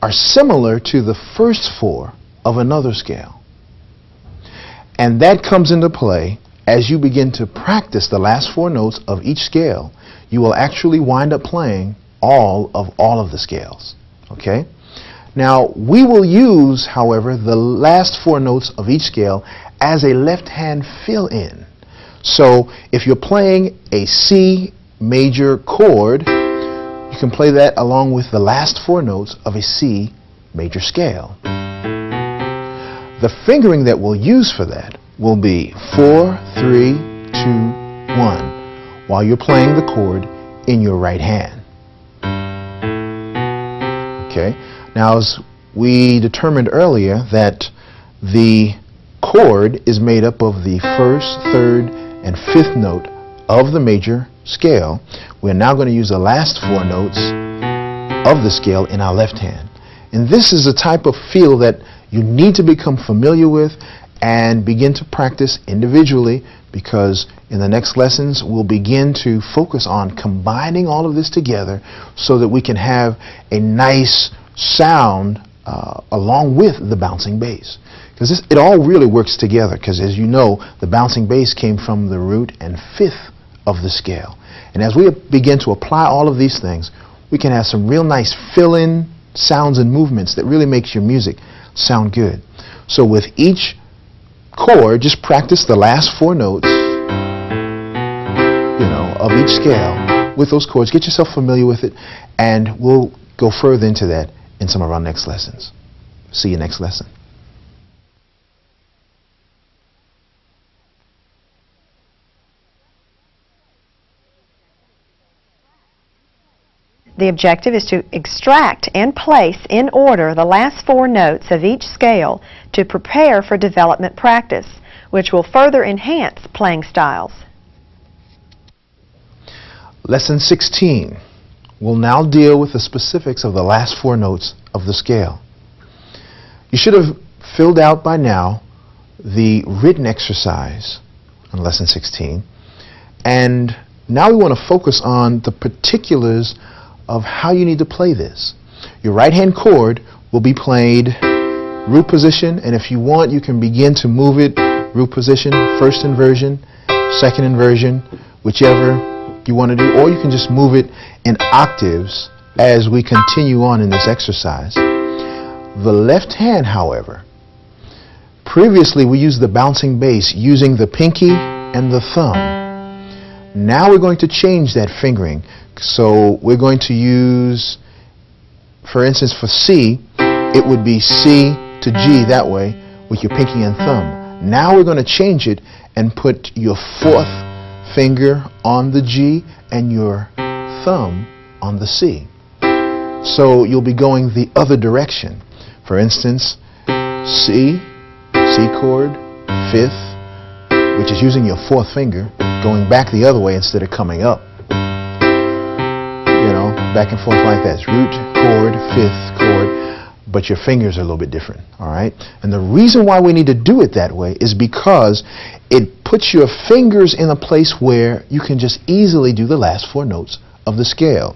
are similar to the first 4 of another scale. And that comes into play as you begin to practice the last 4 notes of each scale. You will actually wind up playing all of the scales. Okay? Now, we will use, however, the last 4 notes of each scale as a left-hand fill-in. So, if you're playing a C major chord, you can play that along with the last 4 notes of a C major scale. The fingering that we'll use for that will be 4, 3, 2, 1 while you're playing the chord in your right hand. Okay. Now, as we determined earlier that the chord is made up of the first, third, and fifth note of the major scale, we're now going to use the last 4 notes of the scale in our left hand. And this is a type of feel that you need to become familiar with and begin to practice individually, because in the next lessons we'll begin to focus on combining all of this together so that we can have a nice sound along with the bouncing bass. Because it all really works together, because as you know, the bouncing bass came from the root and fifth of the scale. And as we begin to apply all of these things, we can have some real nice fill-in sounds and movements that really makes your music sound good. So with each chord, just practice the last 4 notes, of each scale with those chords. Get yourself familiar with it, and we'll go further into that in some of our next lessons. See you next lesson. The objective is to extract and place in order the last 4 notes of each scale to prepare for development practice, which will further enhance playing styles. Lesson 16 will now deal with the specifics of the last 4 notes of the scale. You should have filled out by now the written exercise on Lesson 16, and now we want to focus on the particulars of how you need to play this. Your right hand chord will be played root position, and if you want, you can begin to move it root position, first inversion, second inversion, whichever you want to do, or you can just move it in octaves as we continue on in this exercise. The left hand, however, previously we used the bouncing bass using the pinky and the thumb. Now we're going to change that fingering. So we're going to use, for instance, for C, it would be C to G that way with your pinky and thumb. Now we're going to change it and put your 4th finger on the G and your thumb on the C. So you'll be going the other direction. For instance, C chord, 5th, which is using your 4th finger, going back the other way instead of coming up. Back and forth like that. It's root, chord, 5th chord, but your fingers are a little bit different, all right? And the reason why we need to do it that way is because it puts your fingers in a place where you can just easily do the last 4 notes of the scale.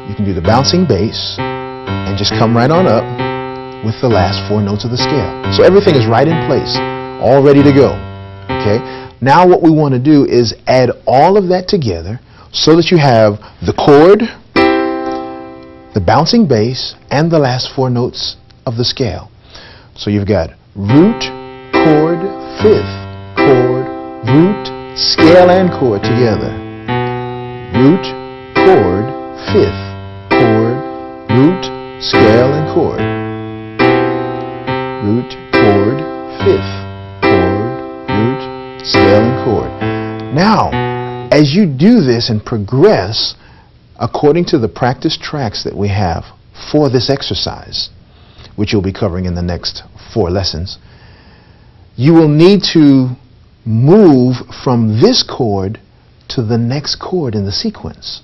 You can do the bouncing bass and just come right on up with the last 4 notes of the scale. So everything is right in place, all ready to go, okay? Now what we want to do is add all of that together so that you have the chord, the bouncing bass, and the last 4 notes of the scale. So you've got root, chord, 5th, chord, root, scale, and chord together. Root, chord, 5th, chord, root, scale, and chord. Root, chord, 5th, chord, root, scale, and chord. Now, as you do this and progress according to the practice tracks that we have for this exercise, which you'll be covering in the next 4 lessons, you will need to move from this chord to the next chord in the sequence.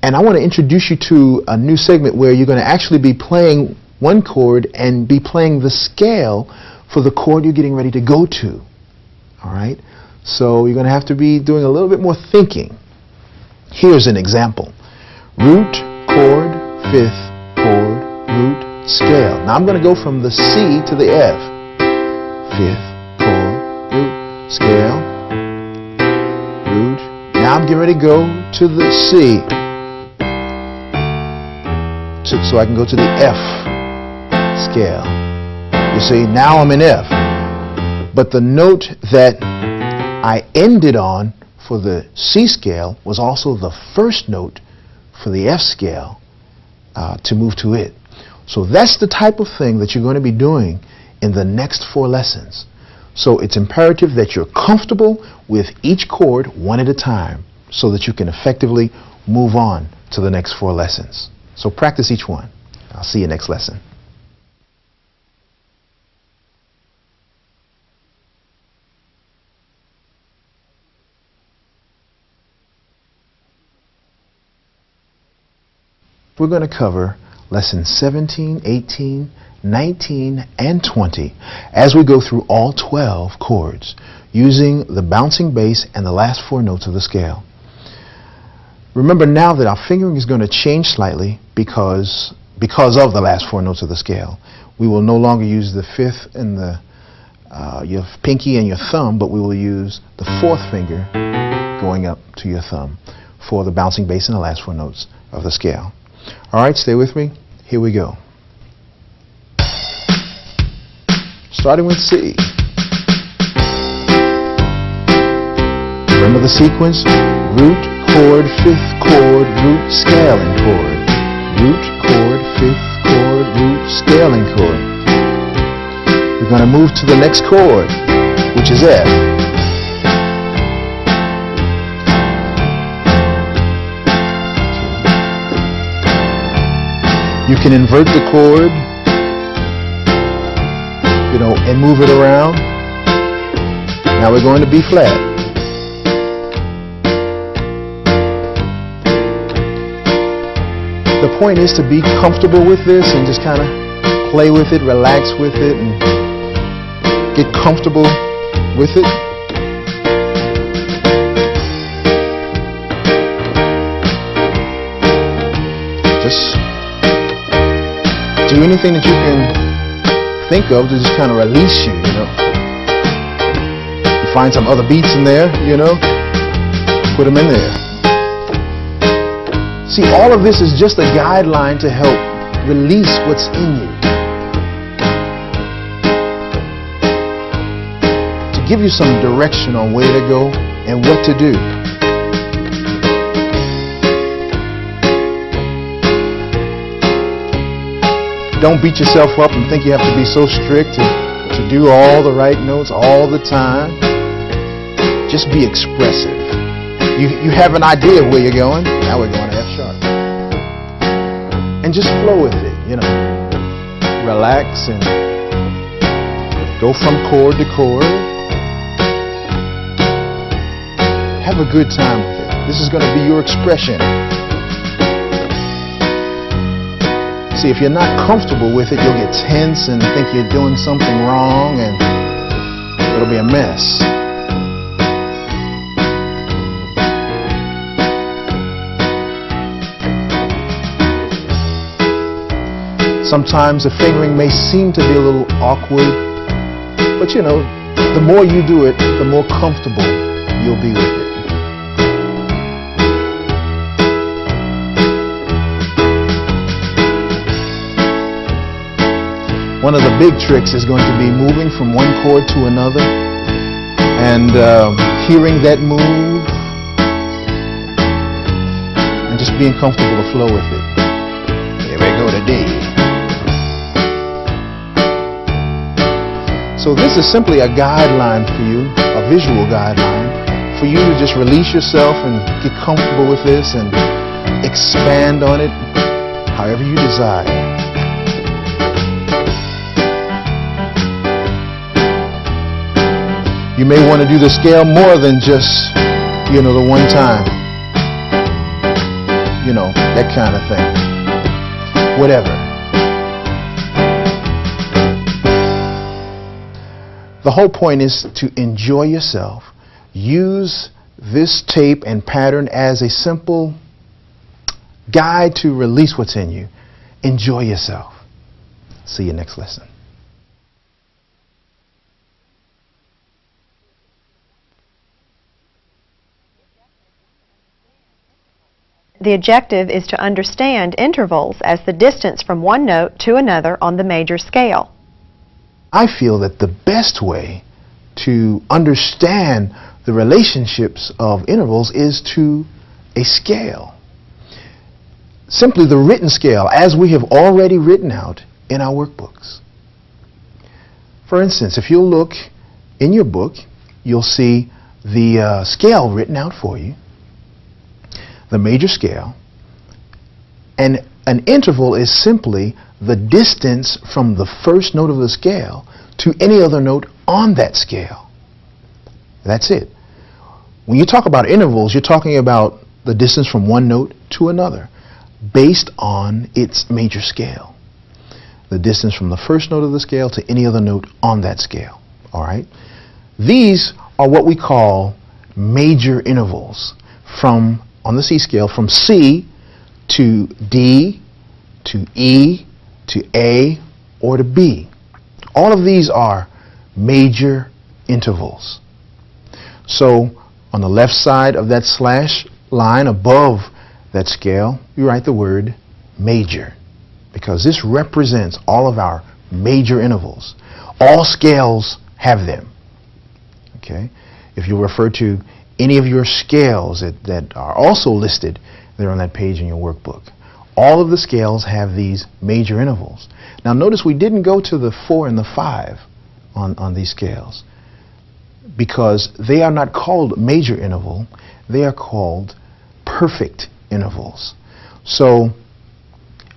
And I want to introduce you to a new segment where you're going to actually be playing one chord and be playing the scale for the chord you're getting ready to go to. All right? So you're going to have to be doing a little bit more thinking. Here's an example. Root, chord, 5th, chord, root, scale. Now I'm going to go from the C to the F. 5th, chord, root, scale, root. Now I'm getting ready to go to the C. So I can go to the F scale. You see, now I'm in F. But the note that I ended on for the C scale was also the first note for the F scale to move to it. So that's the type of thing that you're going to be doing in the next 4 lessons. So it's imperative that you're comfortable with each chord one at a time so that you can effectively move on to the next 4 lessons. So practice each one. I'll see you next lesson. We're going to cover lessons 17, 18, 19, and 20 as we go through all 12 chords using the bouncing bass and the last 4 notes of the scale. Remember now that our fingering is going to change slightly because of the last 4 notes of the scale. We will no longer use the 5th and your pinky and your thumb, but we will use the 4th finger going up to your thumb for the bouncing bass and the last 4 notes of the scale. All right, stay with me. Here we go. Starting with C. Remember the sequence? Root, chord, 5th chord, root, scaling chord. Root, chord, 5th chord, root, scaling chord. We're going to move to the next chord, which is F. You can invert the chord, and move it around. Now we're going to B flat. The point is to be comfortable with this and just kind of play with it, relax with it, and get comfortable with it. Just do anything that you can think of to just kind of release you, You find some other beats in there, put them in there. See, all of this is just a guideline to help release what's in you. To give you some direction on where to go and what to do. Don't beat yourself up and think you have to be so strict to do all the right notes all the time. Just be expressive. You have an idea of where you're going. Now we're going to F sharp. And just flow with it, Relax and go from chord to chord. Have a good time with it. This is going to be your expression. See, if you're not comfortable with it, you'll get tense and think you're doing something wrong, and it'll be a mess. Sometimes the fingering may seem to be a little awkward, but the more you do it, the more comfortable you'll be with it. One of the big tricks is going to be moving from one chord to another and hearing that move and just being comfortable to flow with it. Here we go to D. So this is simply a guideline for you, a visual guideline, for you to just release yourself and get comfortable with this and expand on it however you desire. You may want to do the scale more than just, the one time. That kind of thing. Whatever. The whole point is to enjoy yourself. Use this tape and pattern as a simple guide to release what's in you. Enjoy yourself. See you next lesson. The objective is to understand intervals as the distance from one note to another on the major scale. I feel that the best way to understand the relationships of intervals is to a scale. Simply the written scale, as we have already written out in our workbooks. For instance, if you look in your book, you'll see the scale written out for you, the major scale, and an interval is simply the distance from the first note of the scale to any other note on that scale. That's it. When you talk about intervals, you're talking about the distance from one note to another based on its major scale. The distance from the first note of the scale to any other note on that scale. All right? These are what we call major intervals from, on the C scale, from C to D to E to A or to B. All of these are major intervals. So on the left side of that slash line above that scale, you write the word major, because this represents all of our major intervals. All scales have them. Okay? If you refer to any of your scales that are also listed there on that page in your workbook, all of the scales have these major intervals. Now notice we didn't go to the 4 and the 5 on these scales, because they are not called major interval, they are called perfect intervals. So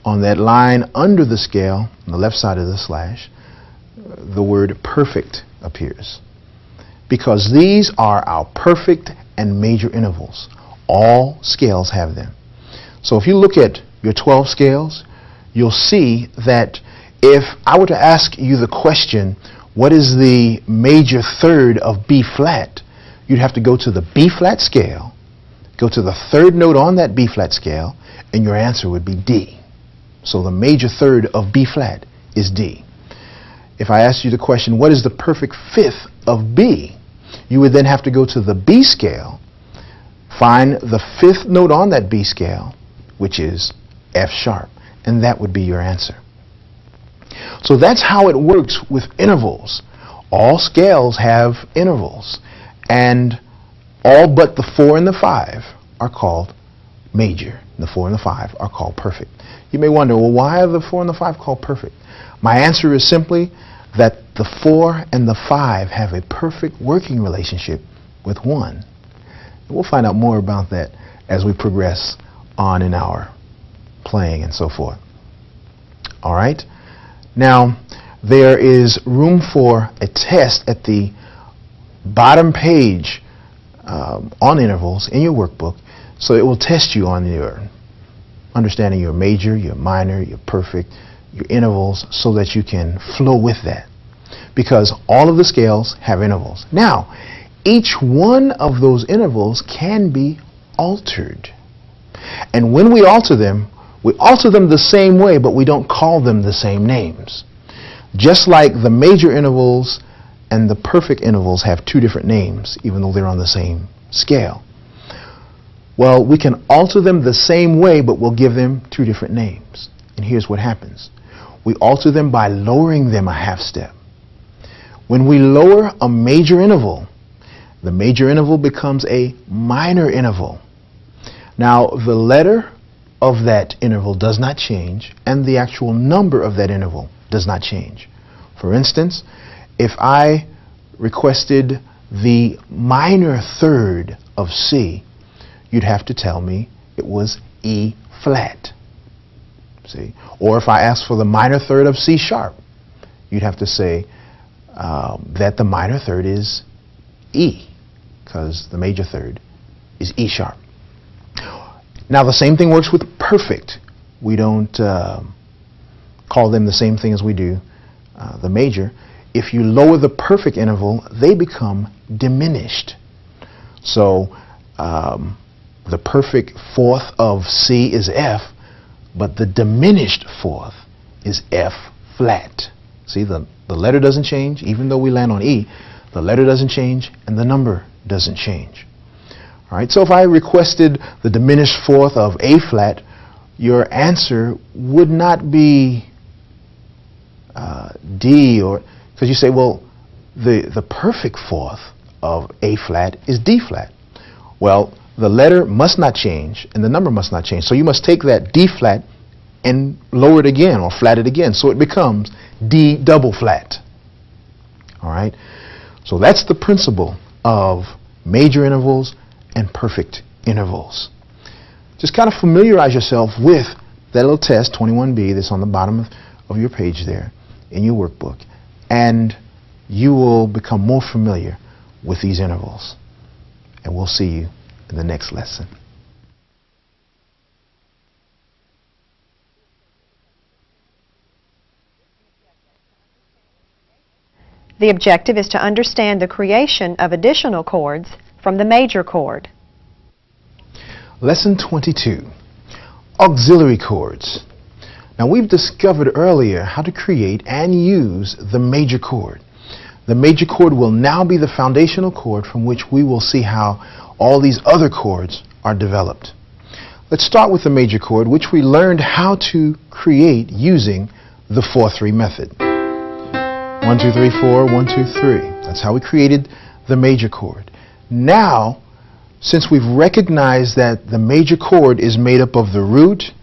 on that line under the scale, on the left side of the slash, the word perfect appears, because these are our perfect and major intervals. All scales have them. So if you look at your 12 scales, you'll see that if I were to ask you the question, what is the major third of B flat, you'd have to go to the B flat scale, go to the third note on that B flat scale, and your answer would be D. So the major third of B flat is D. If I asked you the question, what is the perfect fifth of B, you would then have to go to the B scale, find the fifth note on that B scale, which is F sharp, and that would be your answer. So that's how it works with intervals. All scales have intervals, and all but the 4 and the 5 are called major. The 4 and the 5 are called perfect. You may wonder, well, why are the 4 and the 5 called perfect? My answer is simply that the 4 and the 5 have a perfect working relationship with 1. And we'll find out more about that as we progress on in our playing and so forth. All right? Now, there is room for a test at the bottom page on intervals in your workbook, so it will test you on your understanding your major, your minor, your perfect, your intervals, so that you can flow with that, because all of the scales have intervals. Now, each one of those intervals can be altered, and when we alter them the same way, but we don't call them the same names. Just like the major intervals and the perfect intervals have two different names, even though they're on the same scale. Well, we can alter them the same way, but we'll give them two different names. And here's what happens. We alter them by lowering them a half step. When we lower a major interval, the major interval becomes a minor interval. Now, the letter of that interval does not change, and the actual number of that interval does not change. For instance, if I requested the minor third of C, you'd have to tell me it was E flat. See? Or if I asked for the minor third of C sharp, you'd have to say that the minor third is E, because the major third is E sharp. Now the same thing works with perfect. We don't call them the same thing as we do the major. If you lower the perfect interval, they become diminished. So the perfect fourth of C is F, but the diminished fourth is F flat. See, the letter doesn't change, even though we land on E, the letter doesn't change and the number doesn't change. All right, so if I requested the diminished fourth of A flat, your answer would not be D, or because you say, well, the perfect fourth of A flat is D flat. Well, the letter must not change and the number must not change. So you must take that D flat and lower it again or flat it again, so it becomes D double flat. All right? So that's the principle of major intervals and perfect intervals. Just kind of familiarize yourself with that little test, 21B, that's on the bottom of your page there in your workbook, and you will become more familiar with these intervals. And we'll see you in the next lesson. The objective is to understand the creation of additional chords from the major chord. Lesson 22, auxiliary chords. Now, we've discovered earlier how to create and use the major chord. The major chord will now be the foundational chord from which we will see how all these other chords are developed. Let's start with the major chord, which we learned how to create using the 4-3 method. 1, 2, 3, 4, 1, 2, 3. That's how we created the major chord. Now, since we've recognized that the major chord is made up of the root,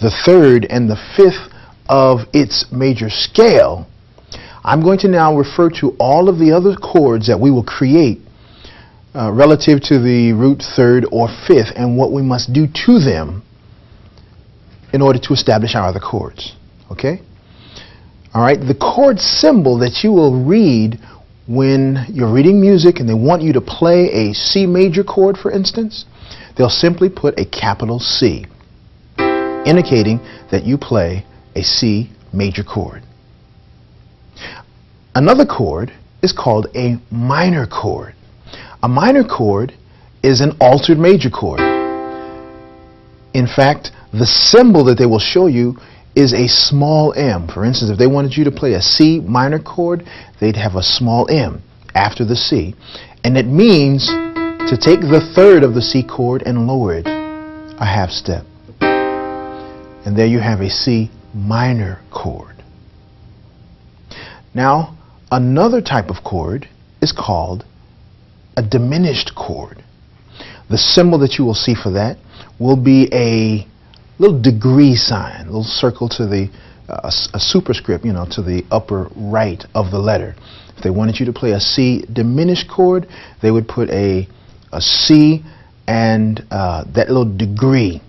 the third, and the fifth of its major scale, I'm going to now refer to all of the other chords that we will create relative to the root, third, or fifth, and what we must do to them in order to establish our other chords. Okay? All right, the chord symbol that you will read when you're reading music and they want you to play a C major chord, for instance, they'll simply put a capital C, indicating that you play a C major chord. Another chord is called a minor chord. A minor chord is an altered major chord. In fact, the symbol that they will show you is a small m. For instance, if they wanted you to play a C minor chord, they'd have a small m after the C. And it means to take the third of the C chord and lower it a half step. And there you have a C minor chord. Now, another type of chord is called a diminished chord. The symbol that you will see for that will be a little degree sign, a little circle to the a superscript, you know, to the upper right of the letter. If they wanted you to play a C diminished chord, they would put a C and that little degree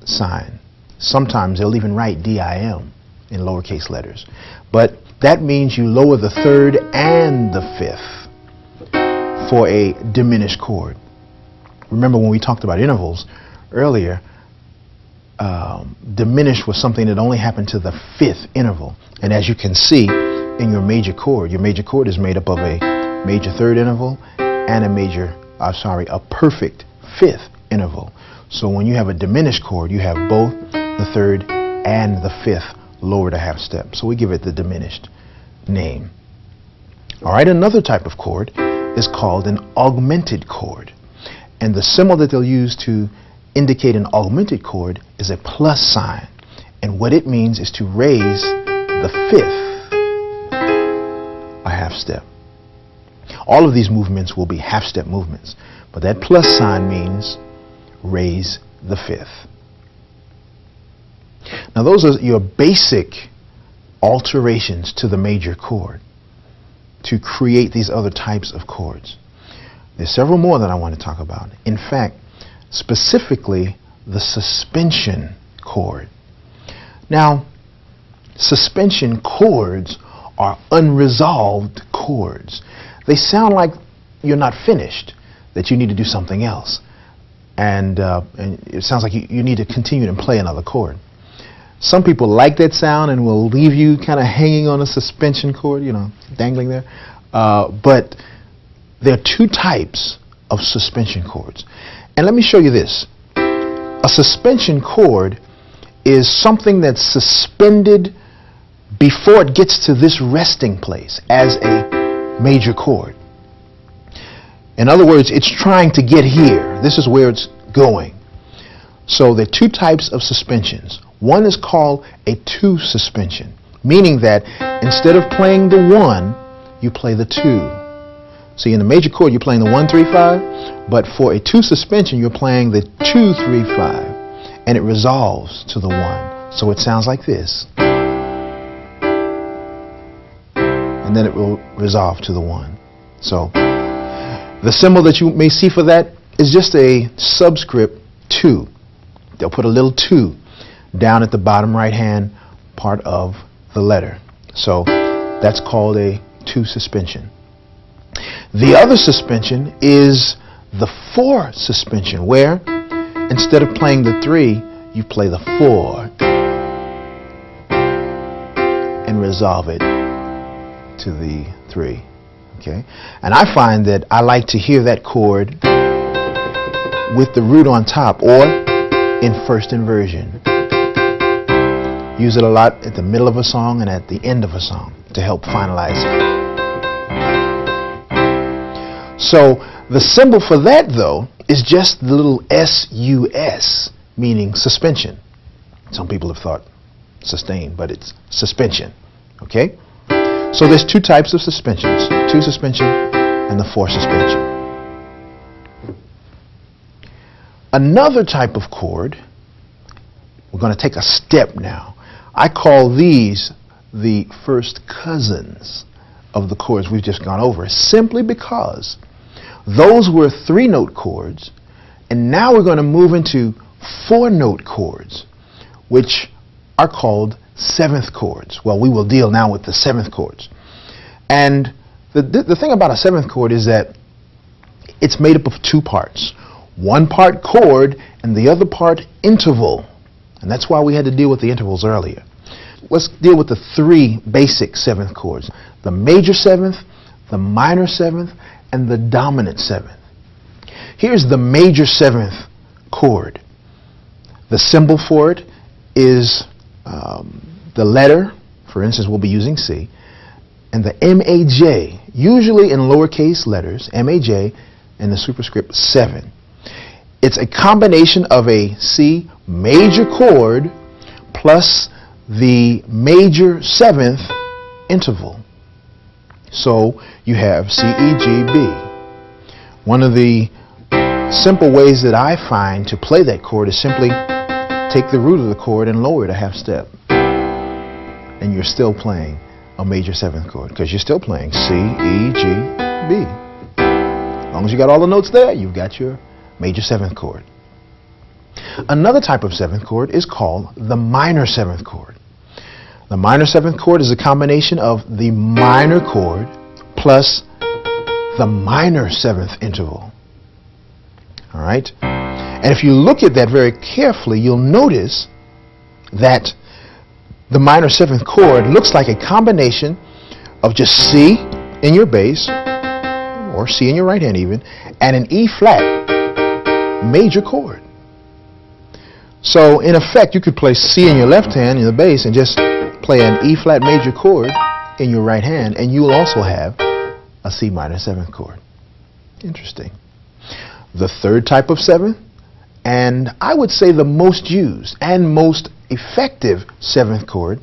sign. Sometimes they'll even write DIM in lowercase letters. But that means you lower the third and the fifth for a diminished chord. Remember when we talked about intervals earlier, diminished was something that only happened to the fifth interval. And as you can see in your major chord is made up of a major third interval and a perfect fifth interval. So when you have a diminished chord, you have both the third and the fifth lowered a half step. So we give it the diminished name. All right, another type of chord is called an augmented chord. And the symbol that they'll use to indicate an augmented chord is a plus sign. And what it means is to raise the fifth a half step. All of these movements will be half step movements, but that plus sign means raise the fifth. Now those are your basic alterations to the major chord to create these other types of chords. There's several more that I want to talk about. In fact, specifically the suspension chord. Now, suspension chords are unresolved chords. They sound like you're not finished, that you need to do something else. And it sounds like you need to continue to play another chord. Some people like that sound and will leave you kind of hanging on a suspension chord, you know, dangling there. But there are two types of suspension chords. And let me show you this. A suspension chord is something that's suspended before it gets to this resting place as a major chord. In other words, it's trying to get here. This is where it's going. So there are two types of suspensions. One is called a two suspension, meaning that instead of playing the 1, you play the 2. See, in the major chord, you're playing the 1, 3, 5, but for a 2 suspension, you're playing the 2, 3, 5, and it resolves to the 1. So it sounds like this. and then it will resolve to the 1. So the symbol that you may see for that is just a subscript 2. They'll put a little 2 down at the bottom right hand part of the letter. So that's called a 2 suspension. The other suspension is the 4 suspension, where instead of playing the 3, you play the 4 and resolve it to the 3. Okay? And I find that I like to hear that chord with the root on top or in first inversion. Use it a lot at the middle of a song and at the end of a song to help finalize it. So the symbol for that, though, is just the little S-U-S, meaning suspension. Some people have thought sustain, but it's suspension. Okay? So there's 2 types of suspensions, 2 suspension and the 4 suspension. Another type of chord, we're going to take a step now. I call these the first cousins of the chords we've just gone over, simply because those were 3-note chords, and now we're going to move into 4-note chords, which are called 7th chords. Well, we will deal now with the 7th chords. And the thing about a 7th chord is that it's made up of 2 parts. 1 part chord and the other part interval. And that's why we had to deal with the intervals earlier. Let's deal with the 3 basic 7th chords. The major 7th, the minor 7th, and the dominant 7th. Here's the major 7th chord. The symbol for it is the letter, for instance, we'll be using C, and the M-A-J, usually in lowercase letters, M-A-J, and the superscript 7. It's a combination of a C major chord plus the major 7th interval. So you have C, E, G, B. One of the simple ways that I find to play that chord is simply take the root of the chord and lower it a half step. And you're still playing a major 7th chord, because you're still playing C, E, G, B. As long as you got all the notes there, you've got your major 7th chord. Another type of 7th chord is called the minor 7th chord. The minor 7th chord is a combination of the minor chord plus the minor 7th interval. All right? And if you look at that very carefully, you'll notice that the minor 7th chord looks like a combination of just C in your bass, or C in your right hand even, and an E flat major chord. So in effect, you could play C in your left hand in the bass and just play an E flat major chord in your right hand, and you will also have a C minor 7th chord. Interesting. The third type of 7th, and I would say the most used and most effective 7th chord,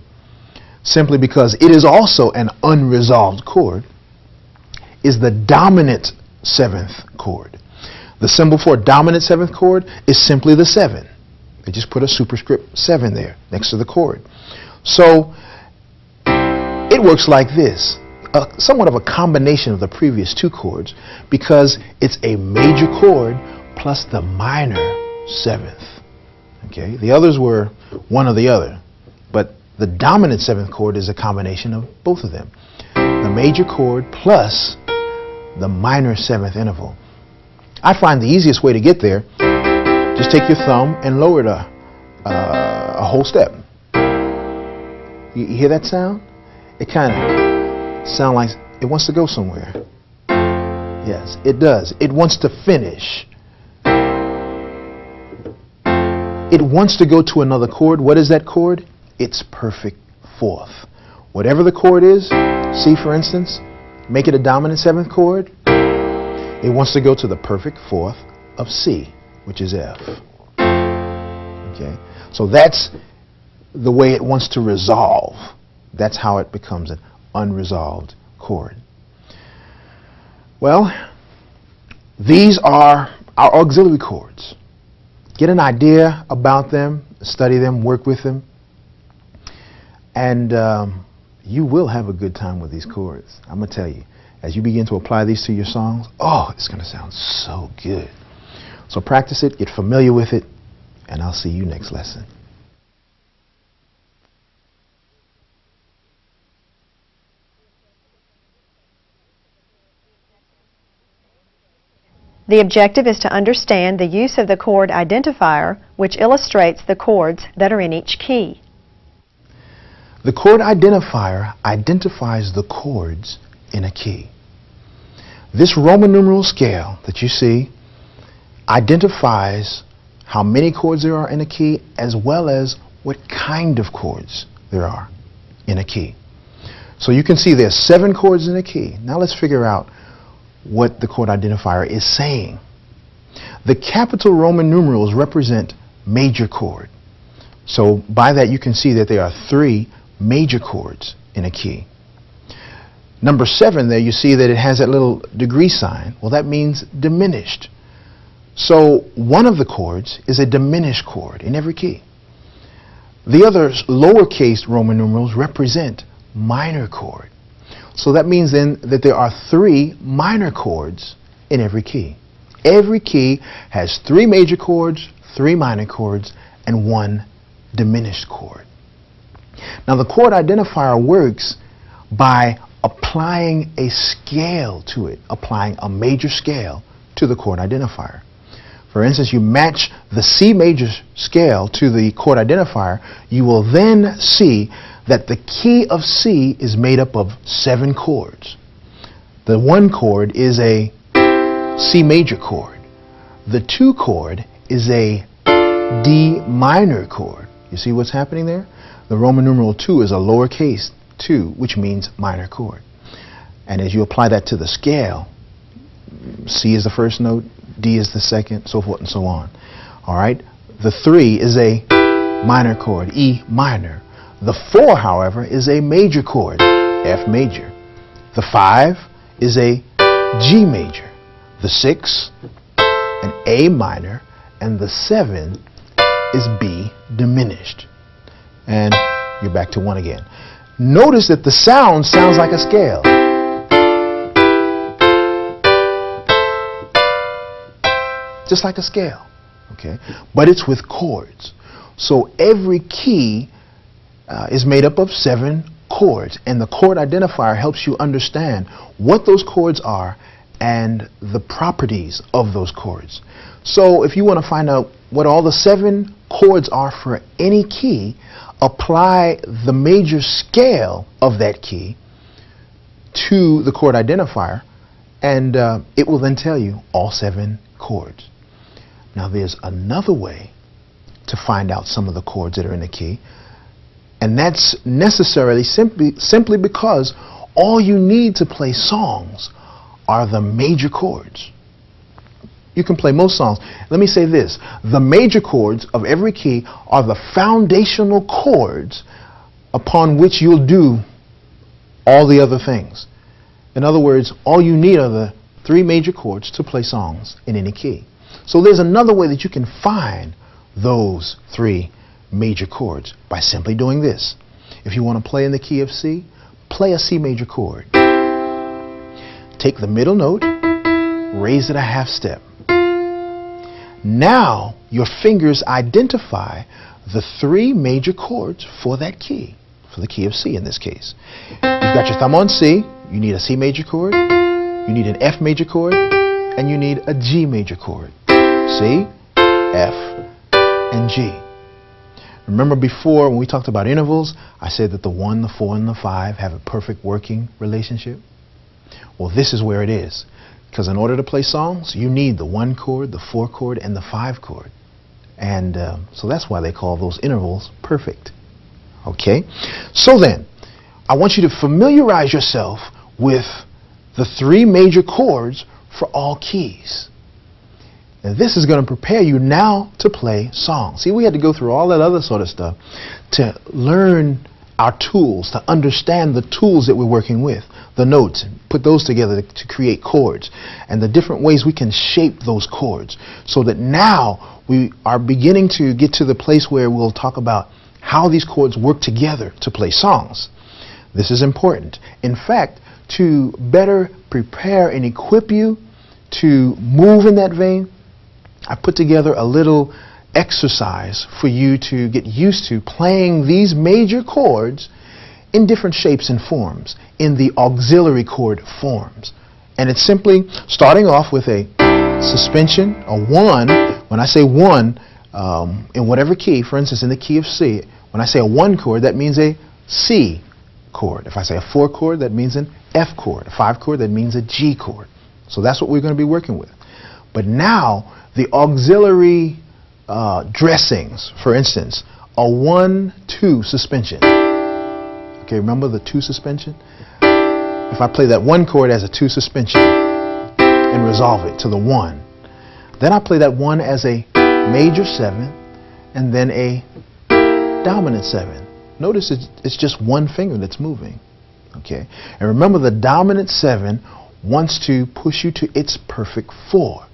simply because it is also an unresolved chord, is the dominant 7th chord. The symbol for a dominant 7th chord is simply the 7. They just put a superscript 7 there next to the chord. So it works like this, somewhat of a combination of the previous 2 chords, because it's a major chord plus the minor 7th. Okay, the others were one or the other, but the dominant 7th chord is a combination of both of them. The major chord plus the minor 7th interval. I find the easiest way to get there, just take your thumb and lower it a whole step. You hear that sound? It kind of sounds like it wants to go somewhere. Yes, it does. It wants to finish. It wants to go to another chord. What is that chord? It's perfect 4th. Whatever the chord is, C for instance, make it a dominant 7th chord. It wants to go to the perfect 4th of C, which is F. Okay, so that's the way it wants to resolve. That's how it becomes an unresolved chord. Well, these are our auxiliary chords. Get an idea about them, study them, work with them, and you will have a good time with these chords. I'm going to tell you, as you begin to apply these to your songs, oh, it's going to sound so good. So practice it, get familiar with it, and I'll see you next lesson. The objective is to understand the use of the chord identifier, which illustrates the chords that are in each key. The chord identifier identifies the chords in a key. This Roman numeral scale that you see identifies how many chords there are in a key, as well as what kind of chords there are in a key. So you can see there's 7 chords in a key. Now let's figure out what the chord identifier is saying. The capital Roman numerals represent major chord. So by that you can see that there are 3 major chords in a key. Number 7 there, you see that it has that little degree sign. Well, that means diminished. So one of the chords is a diminished chord in every key. The other lowercase Roman numerals represent minor chord. So that means then that there are 3 minor chords in every key. Every key has 3 major chords, 3 minor chords, and 1 diminished chord. Now the chord identifier works by applying a scale to it, applying a major scale to the chord identifier. For instance, you match the C major scale to the chord identifier, you will then see that the key of C is made up of 7 chords. The 1 chord is a C major chord. The 2 chord is a D minor chord. You see what's happening there? The Roman numeral 2 is a lowercase 2, which means minor chord. And as you apply that to the scale, C is the first note, D is the second, so forth and so on. All right? The 3 is a minor chord, E minor. The 4, however, is a major chord, F major. The 5 is a G major. The 6, an A minor. And the 7 is B diminished. And you're back to 1 again. Notice that the sound sounds like a scale. Just like a scale, okay? But it's with chords. So every key is made up of 7 chords, and the chord identifier helps you understand what those chords are and the properties of those chords. So if you want to find out what all the 7 chords are for any key, apply the major scale of that key to the chord identifier, and it will then tell you all 7 chords. Now there's another way to find out some of the chords that are in the key, and that's necessarily simply because all you need to play songs are the major chords. You can play most songs. Let me say this. The major chords of every key are the foundational chords upon which you'll do all the other things. In other words, all you need are the 3 major chords to play songs in any key. So there's another way that you can find those 3 major chords by simply doing this. If you want to play in the key of C, play a C major chord. Take the middle note, raise it a half step. Now your fingers identify the 3 major chords for that key, for the key of C in this case. You've got your thumb on C, you need a C major chord, you need an F major chord, and you need a G major chord. C, F, and G. Remember before when we talked about intervals, I said that the 1, the 4, and the 5 have a perfect working relationship? Well, this is where it is. Because in order to play songs, you need the 1 chord, the 4 chord, and the 5 chord. And so that's why they call those intervals perfect. Okay? So then, I want you to familiarize yourself with the 3 major chords for all keys. And this is going to prepare you now to play songs. See, we had to go through all that other sort of stuff to learn our tools, to understand the tools that we're working with, the notes, and put those together to create chords, and the different ways we can shape those chords, so that now we are beginning to get to the place where we'll talk about how these chords work together to play songs. This is important. In fact, to better prepare and equip you to move in that vein, I put together a little exercise for you to get used to playing these major chords in different shapes and forms, in the auxiliary chord forms. And it's simply starting off with a suspension, a 1. When I say 1, in whatever key, for instance, in the key of C, when I say a 1 chord, that means a C chord. If I say a 4 chord, that means an F chord. A 5 chord, that means a G chord. So that's what we're going to be working with. But now, the auxiliary dressings, for instance, a 1-2 suspension. Okay, remember the 2 suspension? If I play that 1 chord as a 2 suspension and resolve it to the 1, then I play that 1 as a major 7 and then a dominant 7. Notice it's just one finger that's moving. Okay, and remember the dominant 7 wants to push you to its perfect 4.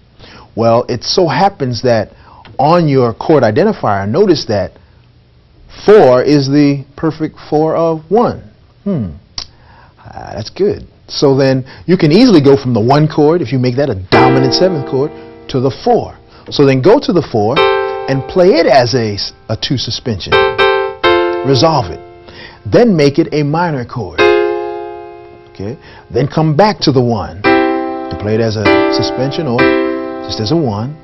Well, it so happens that on your chord identifier, notice that 4 is the perfect 4 of 1. That's good. So then you can easily go from the 1 chord, if you make that a dominant 7th chord, to the 4. So then go to the 4 and play it as a 2 suspension. Resolve it. Then make it a minor chord. Okay. Then come back to the 1 and play it as a suspension or just as a 1.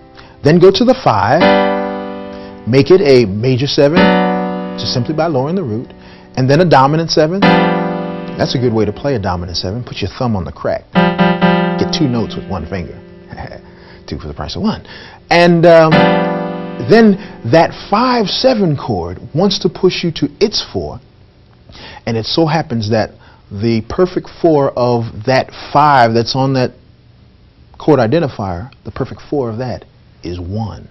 Then go to the 5, make it a major 7, just simply by lowering the root, and then a dominant 7. That's a good way to play a dominant 7. Put your thumb on the crack. Get 2 notes with 1 finger. 2 for the price of 1. And then that 5-7 chord wants to push you to its 4, and it so happens that the perfect 4 of that 5 that's on that chord identifier, the perfect 4 of that is 1.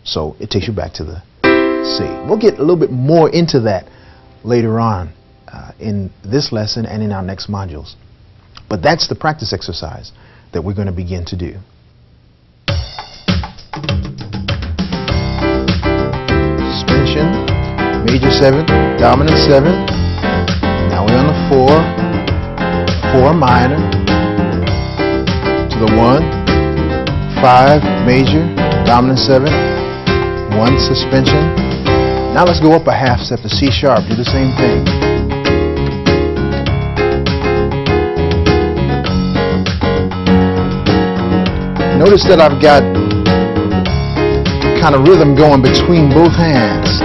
So it takes you back to the C. We'll get a little bit more into that later on in this lesson and in our next modules. But that's the practice exercise that we're going to begin to do. Suspension, major 7, dominant 7. Now we're on the 4, 4 minor, to the 1, 5 major, dominant 7, 1 suspension. Now let's go up a half step to C sharp, do the same thing. Notice that I've got kind of rhythm going between both hands.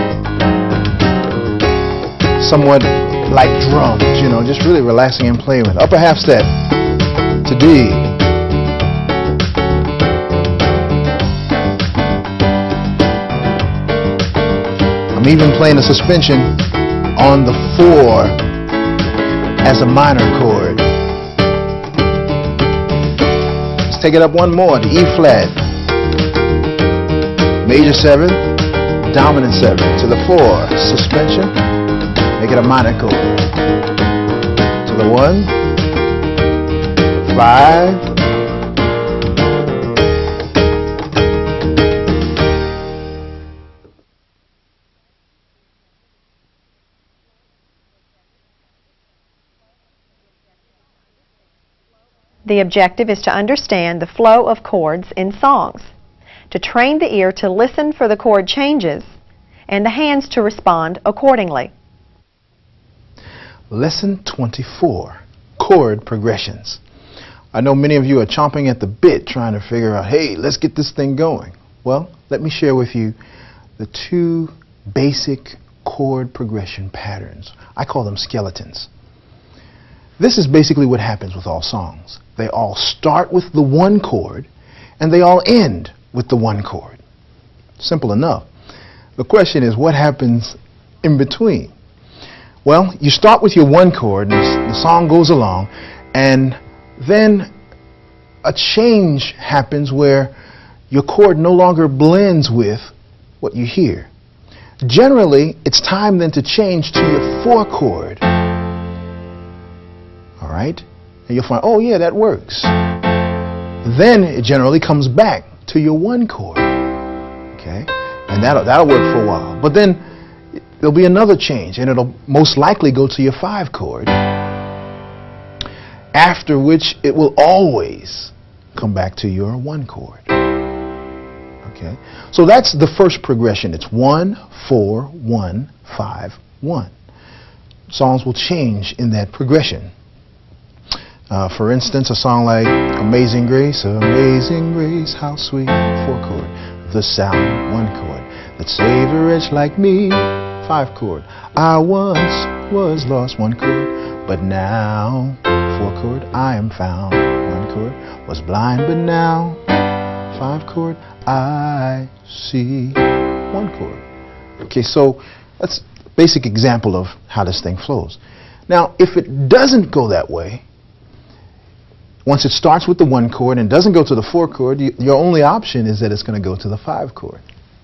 Somewhat like drums, you know, just really relaxing and playing with. Upper half step to D. I'm even playing a suspension on the 4 as a minor chord. Let's take it up one more to E flat. Major 7, dominant 7 to the 4, suspension, make it a minor chord. To the 1, 5, The objective is to understand the flow of chords in songs, to train the ear to listen for the chord changes, and the hands to respond accordingly. Lesson 24, chord progressions. I know many of you are chomping at the bit trying to figure out, hey, let's get this thing going. Well, let me share with you the 2 basic chord progression patterns. I call them skeletons. This is basically what happens with all songs. They all start with the 1 chord, and they all end with the 1 chord. Simple enough. The question is, what happens in between? Well, you start with your 1 chord, and the song goes along, and then a change happens where your chord no longer blends with what you hear. Generally, it's time then to change to your 4 chord. All right? And you'll find, oh yeah, that works. Then it generally comes back to your 1 chord. Okay? And that'll work for a while. But then there'll be another change, and it'll most likely go to your 5 chord, after which it will always come back to your 1 chord. Okay, so that's the first progression. It's 1, 4, 1, 5, 1. Songs will change in that progression. For instance, a song like Amazing Grace, how sweet, 4 chord. The sound, 1 chord, that saved a wretch like me, 5 chord. I once was lost, 1 chord, but now, 4 chord, I am found, 1 chord. Was blind, but now, 5 chord, I see, 1 chord. Okay, so that's a basic example of how this thing flows. Now, if it doesn't go that way, once it starts with the 1 chord and doesn't go to the 4 chord, your only option is that it's going to go to the 5 chord.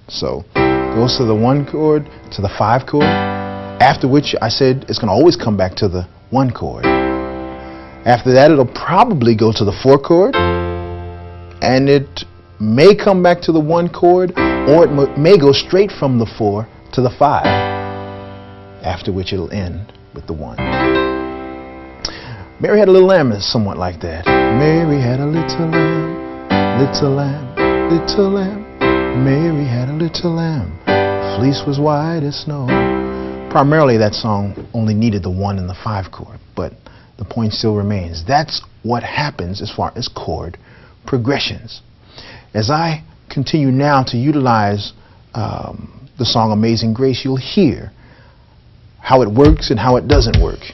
So it goes to the 1 chord, to the 5 chord, after which I said it's going to always come back to the 1 chord. After that, it'll probably go to the 4 chord, and it may come back to the 1 chord, or it may go straight from the 4 to the 5, after which it'll end with the 1. Mary Had a Little Lamb is somewhat like that. Mary had a little lamb, little lamb, little lamb. Mary had a little lamb, the fleece was white as snow. Primarily that song only needed the 1 and the 5 chord, but the point still remains. That's what happens as far as chord progressions. As I continue now to utilize the song Amazing Grace, you'll hear how it works and how it doesn't work.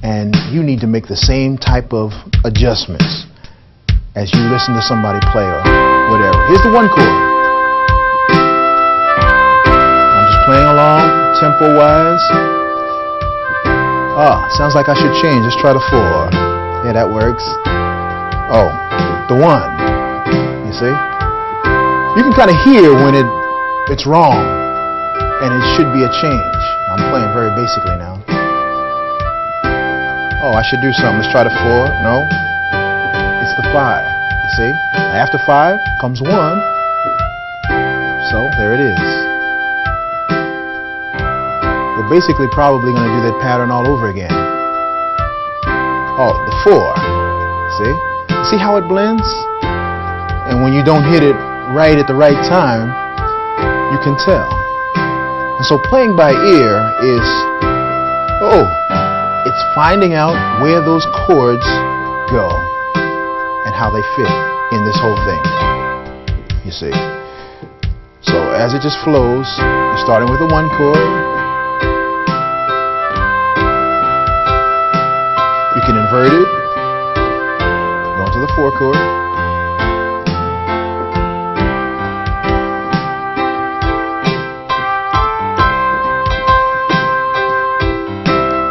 And you need to make the same type of adjustments as you listen to somebody play or whatever. Here's the 1 chord. I'm just playing along, tempo-wise. Sounds like I should change. Let's try the 4. Yeah, that works. Oh, the 1. You see? You can kind of hear when it's wrong, and it should be a change. I'm playing very basically now. Oh, I should do something. Let's try the 4. No. It's the 5. You see? After 5 comes 1. So there it is. We're basically probably going to do that pattern all over again. Oh, the 4. See? See how it blends? And when you don't hit it right at the right time, you can tell. And so playing by ear is, it's finding out where those chords go and how they fit in this whole thing, you see. So as it just flows, you're starting with the 1 chord. You can invert it, going to the 4 chord.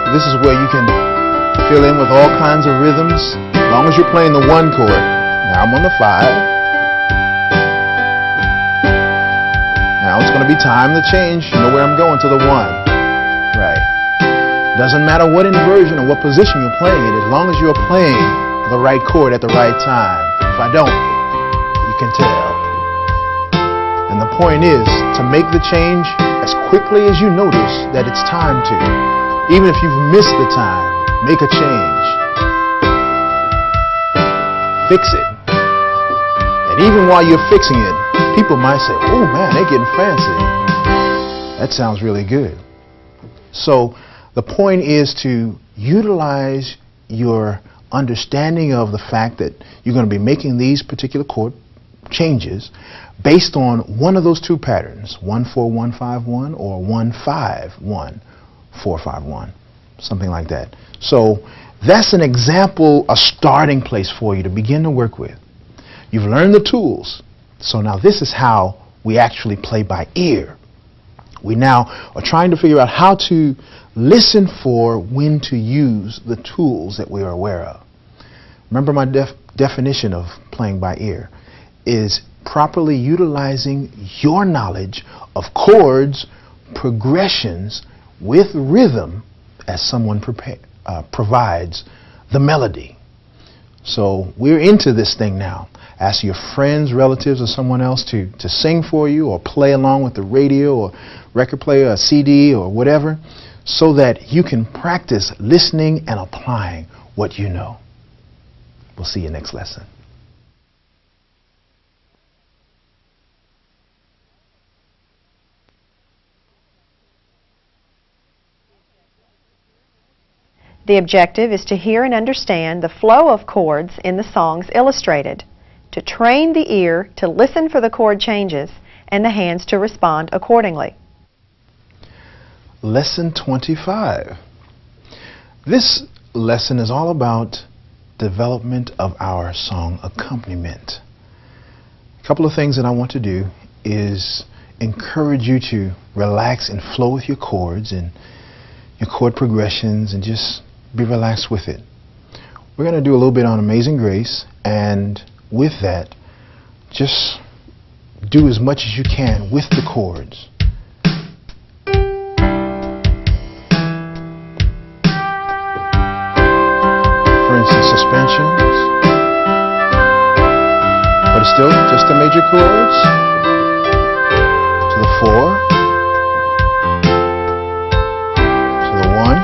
This is where you can fill in with all kinds of rhythms, as long as you're playing the 1 chord. Now I'm on the 5. Now it's going to be time to change. You know where I'm going, to the 1. Right. Doesn't matter what inversion or what position you're playing it, as long as you're playing the right chord at the right time. If I don't, you can tell. And the point is to make the change as quickly as you notice that it's time to. Even if you've missed the time, make a change. Fix it. And even while you're fixing it, people might say, oh man, they're getting fancy. That sounds really good. So the point is to utilize your understanding of the fact that you're going to be making these particular chord changes based on one of those 2 patterns, 1, 4, 1, 5, 1, or 1, 5, 1. 4, 5, 1, something like that. So that's an example, a starting place for you to begin to work with. You've learned the tools. So now this is how we actually play by ear. We now are trying to figure out how to listen for when to use the tools that we are aware of. Remember, my definition of playing by ear is properly utilizing your knowledge of chords, progressions, with rhythm as someone provides the melody. So we're into this thing now. Ask your friends, relatives, or someone else to sing for you or play along with the radio or record player, a CD or whatever, so that you can practice listening and applying what you know. We'll see you next lesson. The objective is to hear and understand the flow of chords in the songs illustrated, to train the ear to listen for the chord changes, and the hands to respond accordingly. Lesson 25. This lesson is all about development of our song accompaniment. A couple of things that I want to do is encourage you to relax and flow with your chords and your chord progressions and just be relaxed with it. We're going to do a little bit on Amazing Grace, and with that, just do as much as you can with the chords. For instance, suspensions, but it's still just the major chords to the 4, to the 1.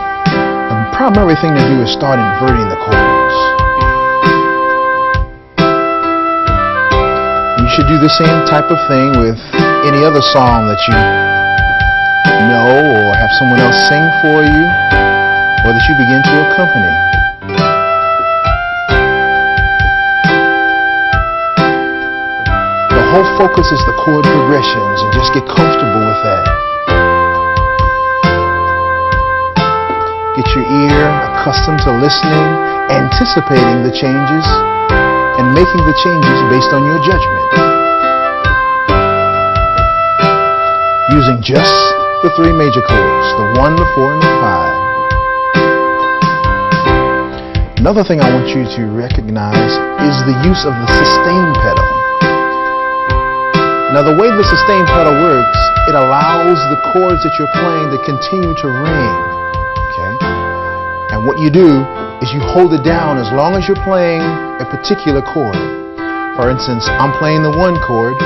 The primary thing to do is start inverting the chords. You should do the same type of thing with any other song that you know or have someone else sing for you or that you begin to accompany. The whole focus is the chord progressions, and just get comfortable with that. Get your ear accustomed to listening, anticipating the changes, and making the changes based on your judgment. Using just the 3 major chords, the 1, the 4, and the 5. Another thing I want you to recognize is the use of the sustain pedal. Now, the way the sustain pedal works, it allows the chords that you're playing to continue to ring. Okay? And what you do is you hold it down as long as you're playing a particular chord. For instance, I'm playing the 1 chord,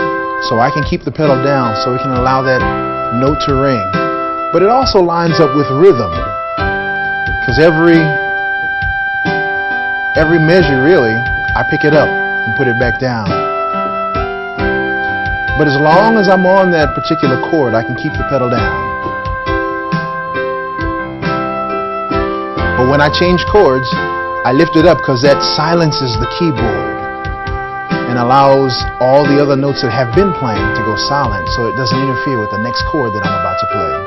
so I can keep the pedal down so we can allow that note to ring. But it also lines up with rhythm, because every measure, really, I pick it up and put it back down. But as long as I'm on that particular chord, I can keep the pedal down. But when I change chords, I lift it up because that silences the keyboard and allows all the other notes that have been playing to go silent, so it doesn't interfere with the next chord that I'm about to play.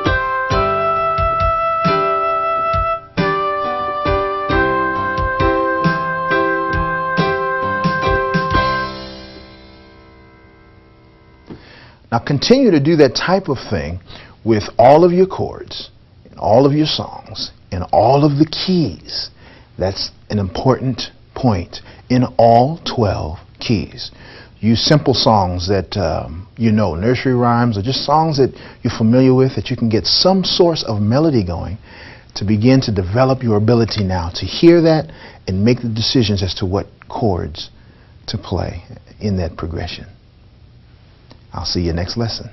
Now continue to do that type of thing with all of your chords, in all of your songs, in all of the keys. That's an important point. In all 12 keys. Use simple songs that you know, nursery rhymes, or just songs that you're familiar with, that you can get some source of melody going to begin to develop your ability now to hear that and make the decisions as to what chords to play in that progression. I'll see you next lesson.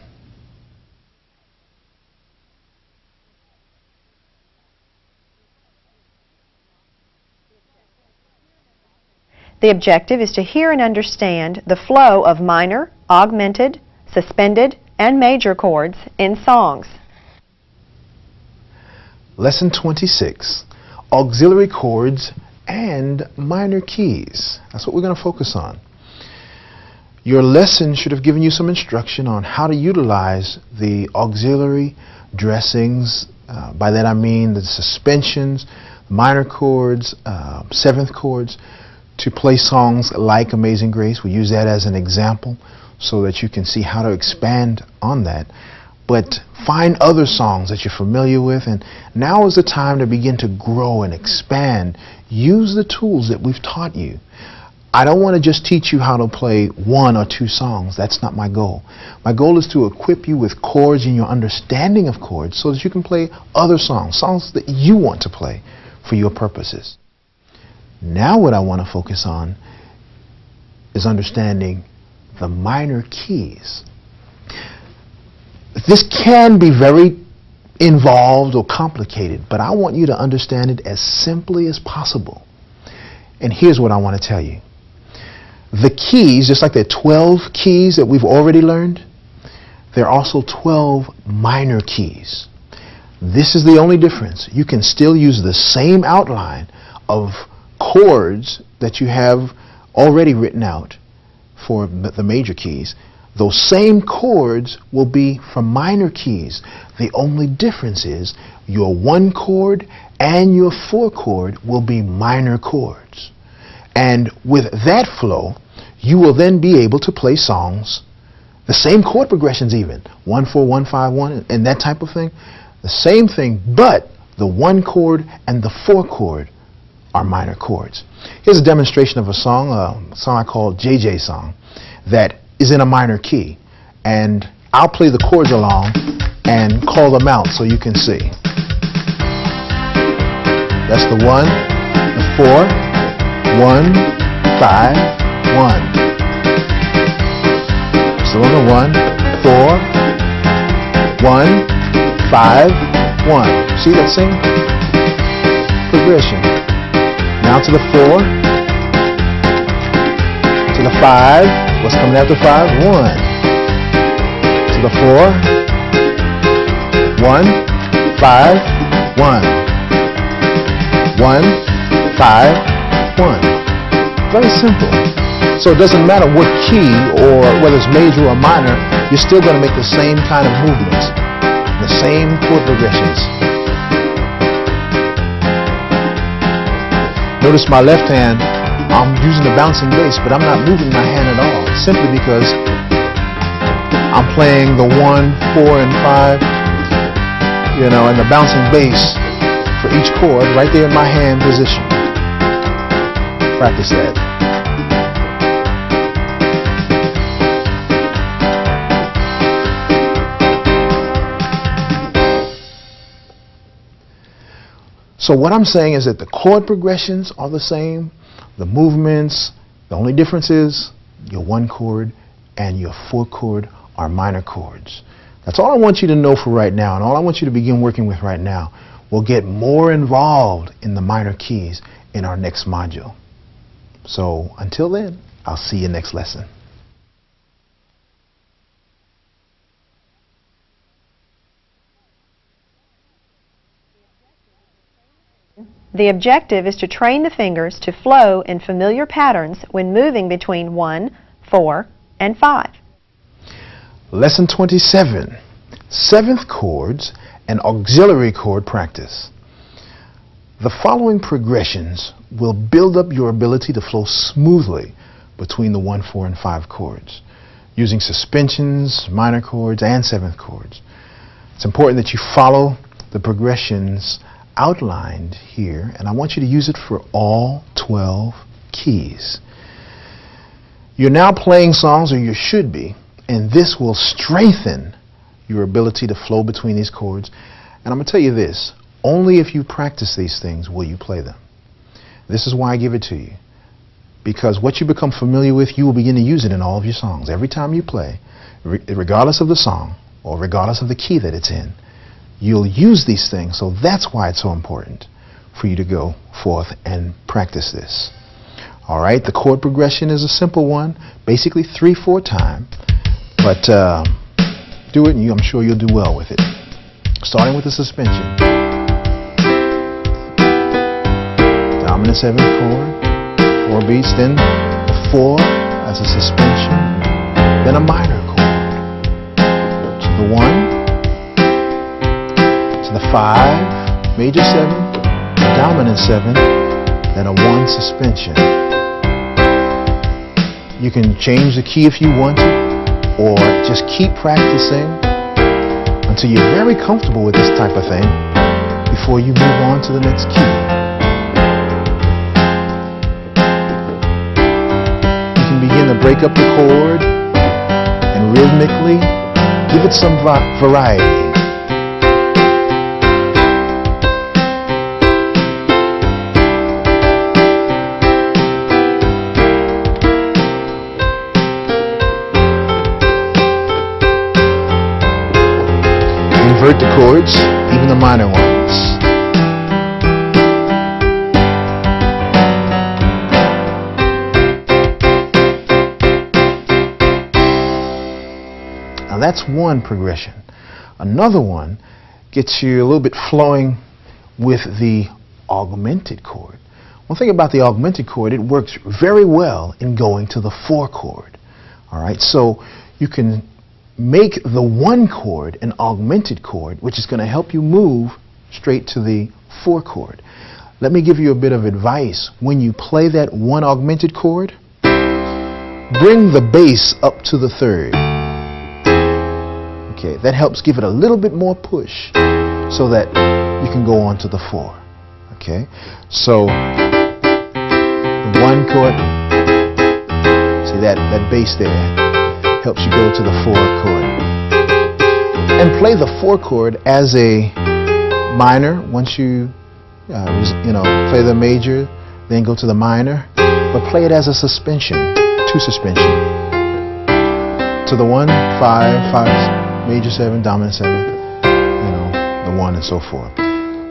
The objective is to hear and understand the flow of minor, augmented, suspended, and major chords in songs. Lesson 26, auxiliary chords and minor keys. That's what we're going to focus on. Your lesson should have given you some instruction on how to utilize the auxiliary dressings. By that I mean the suspensions, minor chords, 7th chords, to play songs like Amazing Grace. We use that as an example so that you can see how to expand on that. But find other songs that you're familiar with, and now is the time to begin to grow and expand. Use the tools that we've taught you. I don't want to just teach you how to play 1 or 2 songs. That's not my goal. My goal is to equip you with chords and your understanding of chords so that you can play other songs, songs that you want to play for your purposes. Now what I want to focus on is understanding the minor keys. This can be very involved or complicated, but I want you to understand it as simply as possible. And here's what I want to tell you. The keys, just like there are 12 keys that we've already learned, there are also 12 minor keys. This is the only difference. You can still use the same outline of chords that you have already written out for the major keys. Those same chords will be from minor keys. The only difference is your 1 chord and your 4 chord will be minor chords. And with that flow, you will then be able to play songs, the same chord progressions even, 1, 4, 1, 5, 1, and that type of thing. The same thing, but the 1 chord and the 4 chord are minor chords. Here's a demonstration of a song I call JJ Song, that is in a minor key. And I'll play the chords along and call them out so you can see. That's the 1, the 4, 1, 5, 1. So on the 1, 4, 1, 5, 1. See that same progression. Now to the 4, to the 5. What's coming after 5? 1. To the 4, 1, 5, 1. 1, 5, 1. Very simple. So it doesn't matter what key or whether it's major or minor, you're still going to make the same kind of movements, the same chord progressions. Notice my left hand, I'm using the bouncing bass, but I'm not moving my hand at all, simply because I'm playing the 1, 4, and 5, and the bouncing bass for each chord right there in my hand position. Practice that. So what I'm saying is that the chord progressions are the same, the movements, the only difference is your 1 chord and your 4 chord are minor chords. That's all I want you to know for right now, and all I want you to begin working with right now. We'll get more involved in the minor keys in our next module. So until then, I'll see you next lesson. The objective is to train the fingers to flow in familiar patterns when moving between 1, 4, and 5. Lesson 27, 7th chords and auxiliary chord practice. The following progressions will build up your ability to flow smoothly between the 1, 4, and 5 chords, using suspensions, minor chords, and 7th chords. It's important that you follow the progressions outlined here, and I want you to use it for all 12 keys. You're now playing songs, or you should be, and this will strengthen your ability to flow between these chords. And I'm going to tell you this, only if you practice these things will you play them. This is why I give it to you, because what you become familiar with, you will begin to use it in all of your songs. Every time you play, regardless of the song or regardless of the key that it's in, you'll use these things. So that's why it's so important for you to go forth and practice this. All right, the chord progression is a simple one, basically 3/4 time, but do it and I'm sure you'll do well with it. Starting with the suspension. Dominant 7th chord, 4 beats, then the 4 as a suspension, then a minor chord. To the 1, to the 5, major 7, dominant 7, then a 1 suspension. You can change the key if you want to, or just keep practicing until you're very comfortable with this type of thing before you move on to the next key. You can begin to break up the chord and rhythmically give it some variety. invert the chords, even the minor ones. Now that's one progression. Another one gets you a little bit flowing with the augmented chord. One thing about the augmented chord, it works very well in going to the 4 chord. All right, so you can make the 1 chord an augmented chord, which is going to help you move straight to the 4 chord. Let me give you a bit of advice. When you play that 1 augmented chord, bring the bass up to the 3rd. Okay, that helps give it a little bit more push so that you can go on to the 4. Okay, so the 1 chord, see that bass there helps you go to the 4 chord. And play the 4 chord as a minor. Once you play the major, then go to the minor, but play it as a suspension, 2 suspension. To the 1, 5, 5, major 7, dominant 7, the 1 and so forth.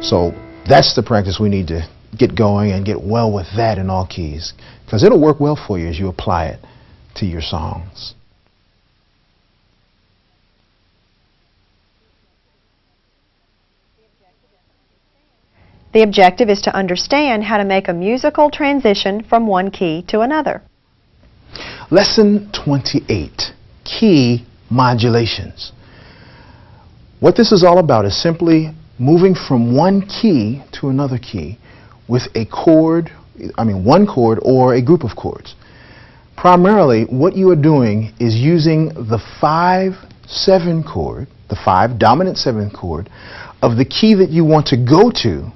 So that's the practice we need to get going and get well with that in all keys, because it'll work well for you as you apply it to your songs. The objective is to understand how to make a musical transition from one key to another. Lesson 28, key modulations. What this is all about is simply moving from one key to another key with a chord, one chord or a group of chords. Primarily, what you are doing is using the 5/7 chord, the 5 dominant 7th chord of the key that you want to go to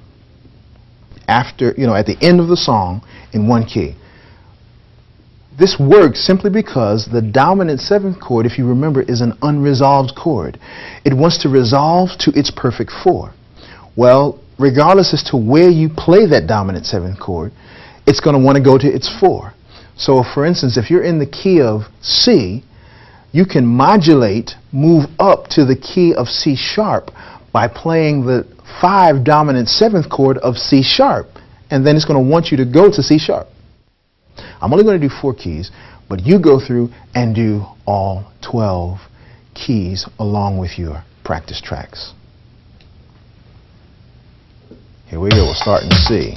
after, at the end of the song in one key. This works simply because the dominant 7th chord, if you remember, is an unresolved chord. It wants to resolve to its perfect 4. Well, regardless as to where you play that dominant 7th chord, it's going to want to go to its 4. So, for instance, if you're in the key of C, you can modulate, move up to the key of C sharp by playing the 5 dominant 7th chord of C sharp, and then it's going to want you to go to C sharp. I'm only going to do 4 keys, but you go through and do all 12 keys along with your practice tracks. Here we go, we'll start in C.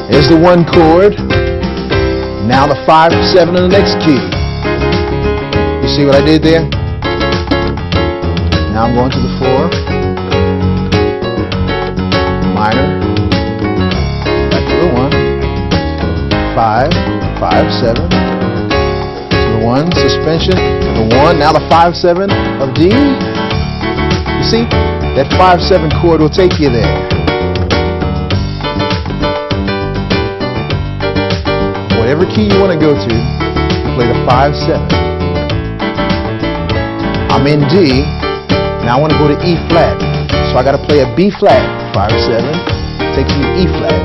There's the 1 chord. Now the 5/7 in the next key. You see what I did there? Now I'm going to the 4. Minor. Back to the 1. 5, 5/7. To the 1, suspension. The 1. Now the 5/7 of D. You see? That 5/7 chord will take you there. Whatever key you want to go to, you play the 5/7. I'm in D, now I want to go to E flat. So I got to play a B flat, 5/7, takes me to E flat.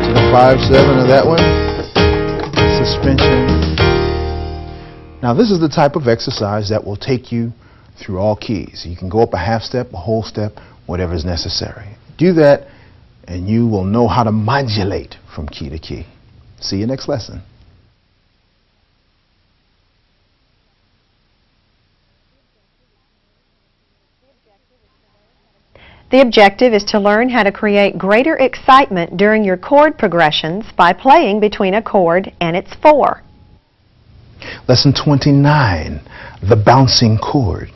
To the 5/7 of that one, suspension. Now this is the type of exercise that will take you through all keys. You can go up a half step, a whole step, whatever is necessary. Do that and you will know how to modulate from key to key. See you next lesson. The objective is to learn how to create greater excitement during your chord progressions by playing between a chord and its 4. Lesson 29, the bouncing chord.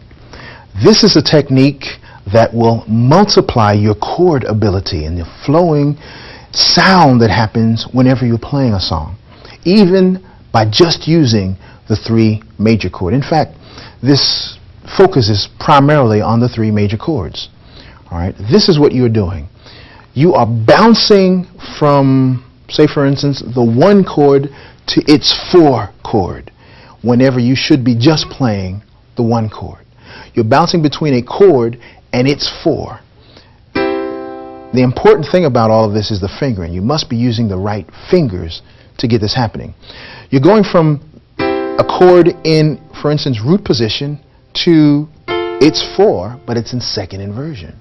This is a technique that will multiply your chord ability and the flowing sound that happens whenever you're playing a song, even by just using the 3 major chords. In fact, this focuses primarily on the 3 major chords. All right, this is what you're doing. you are bouncing from, say for instance, the 1 chord to its 4 chord, whenever you should be just playing the 1 chord. You're bouncing between a chord and its 4. The important thing about all of this is the fingering. You must be using the right fingers to get this happening. You're going from a chord in, for instance, root position to its 4, but it's in second inversion.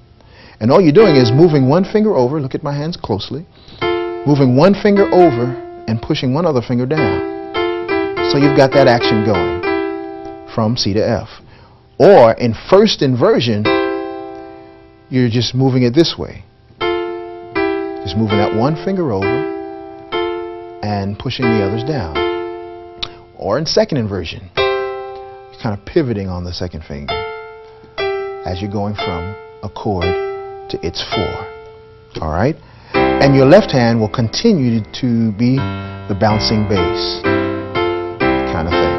And all you're doing is moving 1 finger over, look at my hands closely, moving 1 finger over and pushing 1 other finger down. So you've got that action going from C to F. Or in first inversion, you're just moving it this way. Just moving that 1 finger over and pushing the others down. Or in second inversion, you're kind of pivoting on the second finger as you're going from a chord to its 4. All right? And your left hand will continue to be the bouncing bass kind of thing.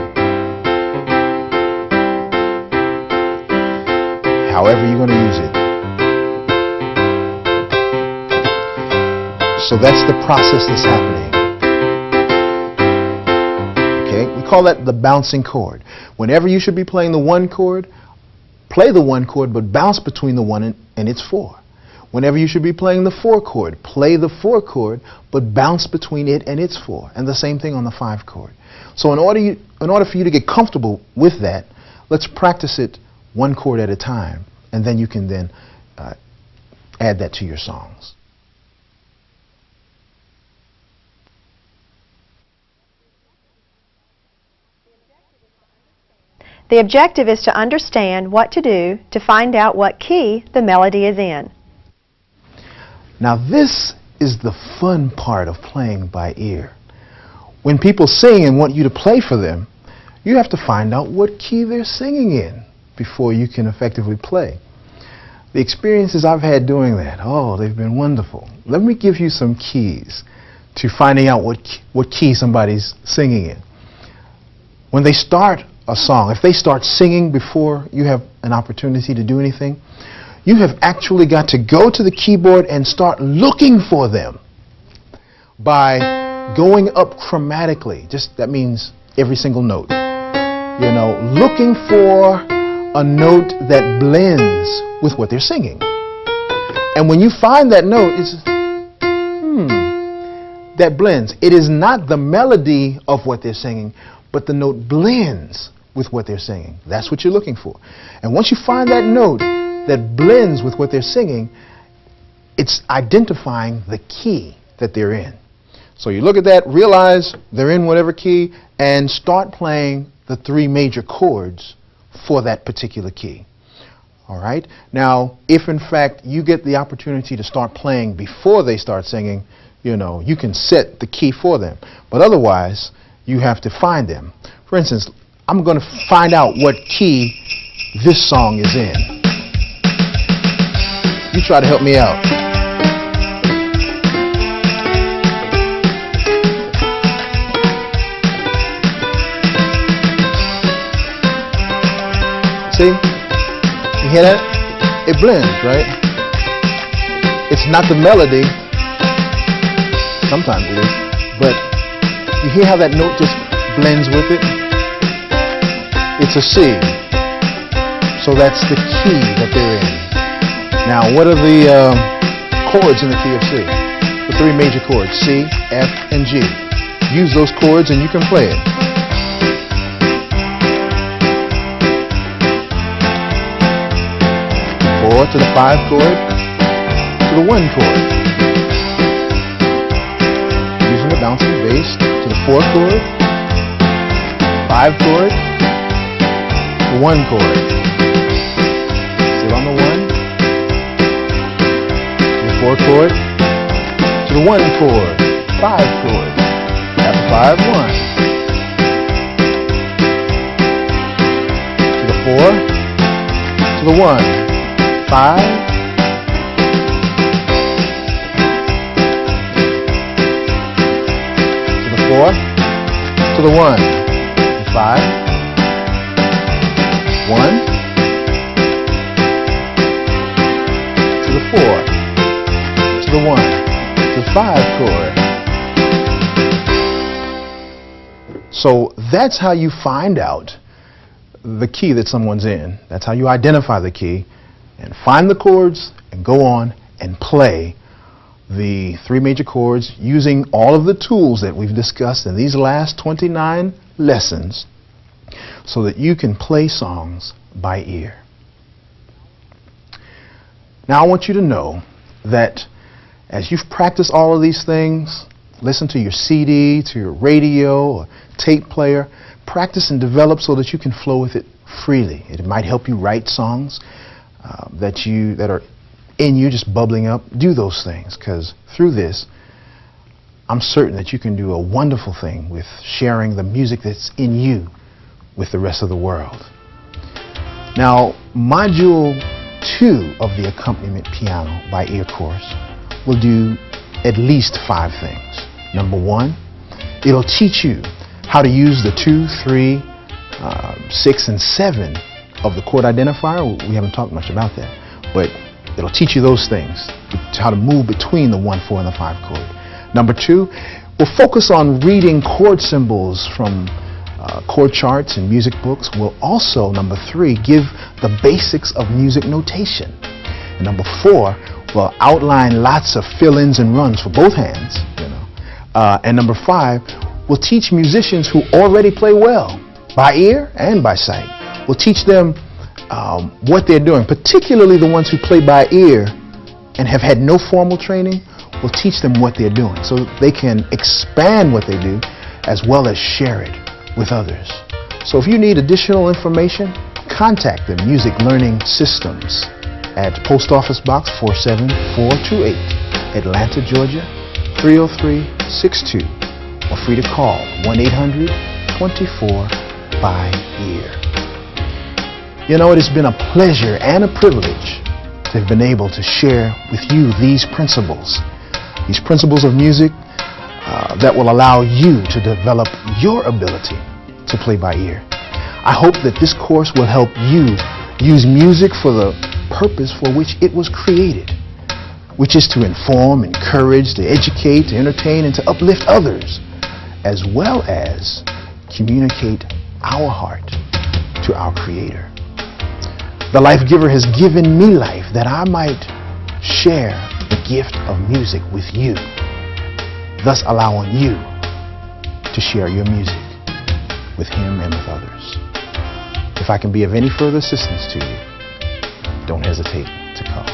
However you're going to use it. So that's the process that's happening. Okay? We call that the bouncing chord. Whenever you should be playing the 1 chord, play the 1 chord, but bounce between the 1 and its 4. Whenever you should be playing the 4 chord, play the 4 chord, but bounce between it and its 4. And the same thing on the 5 chord. So in order for you to get comfortable with that, let's practice it 1 chord at a time, and then you can then add that to your songs. The objective is to understand what to do to find out what key the melody is in. Now this is the fun part of playing by ear. When people sing and want you to play for them, you have to find out what key they're singing in before you can effectively play. The experiences I've had doing that, oh, they've been wonderful. Let me give you some keys to finding out what key somebody's singing in. When they start a song, if they start singing before you have an opportunity to do anything, you have actually got to go to the keyboard and start looking for them by going up chromatically. Just that means every single note. You know, looking for a note that blends with what they're singing. And when you find that note, it's that blends. It is not the melody of what they're singing, but the note blends with what they're singing. That's what you're looking for. And once you find that note that blends with what they're singing, it's identifying the key that they're in. So you look at that, realize they're in whatever key, and start playing the 3 major chords for that particular key. All right? Now, if in fact you get the opportunity to start playing before they start singing, you know, you can set the key for them. But otherwise, you have to find them. For instance, I'm going to find out what key this song is in. You try to help me out. See? You hear that? It blends, right? It's not the melody. Sometimes it is. But you hear how that note just blends with it? It's a C. So that's the key that they're in. Now, what are the chords in the key of C? The 3 major chords, C, F, and G. Use those chords and you can play it. Or to the 5 chord, to the 1 chord. Using the bouncing bass to the 4 chord, 5 chord, the 1 chord. Still on the 1. 4 chord to the 1 chord, 5 chord, after 5, 1, to the 4, to the 1, 5, to the 4, to the 1, 5, 1, to the 4. To the 1, 5 chord. So that's how you find out the key that someone's in. That's how you identify the key and find the chords and go on and play the 3 major chords using all of the tools that we've discussed in these last 29 lessons so that you can play songs by ear. Now I want you to know that as you've practiced all of these things, listen to your CD, to your radio or tape player, practice and develop so that you can flow with it freely. It might help you write songs that are in you, just bubbling up. Do those things, because through this, I'm certain that you can do a wonderful thing with sharing the music that's in you with the rest of the world. Now, Module 2 of the accompaniment piano by ear course will do at least 5 things. Number 1, it'll teach you how to use the 2, 3, 6, and 7 of the chord identifier. We haven't talked much about that, but it'll teach you those things, how to move between the 1, 4, and the 5 chord. Number 2, we'll focus on reading chord symbols from chord charts and music books. We'll also, number 3, give the basics of music notation. And number 4, we'll outline lots of fill-ins and runs for both hands. And number 5, we'll teach musicians who already play well by ear and by sight. We'll teach them what they're doing, particularly the ones who play by ear and have had no formal training. We'll teach them what they're doing so they can expand what they do as well as share it with others. So if you need additional information, contact the Music Learning Systems at Post Office Box 47428, Atlanta, Georgia 30362, or free to call 1-800-24-BY-EAR. You know, it has been a pleasure and a privilege to have been able to share with you these principles of music that will allow you to develop your ability to play by ear. I hope that this course will help you use music for the purpose for which it was created, which is to inform, encourage, to educate, to entertain, and to uplift others, as well as communicate our heart to our Creator. The Life Giver has given me life that I might share the gift of music with you, thus allowing you to share your music with Him and with others. If I can be of any further assistance to you, don't hesitate to call.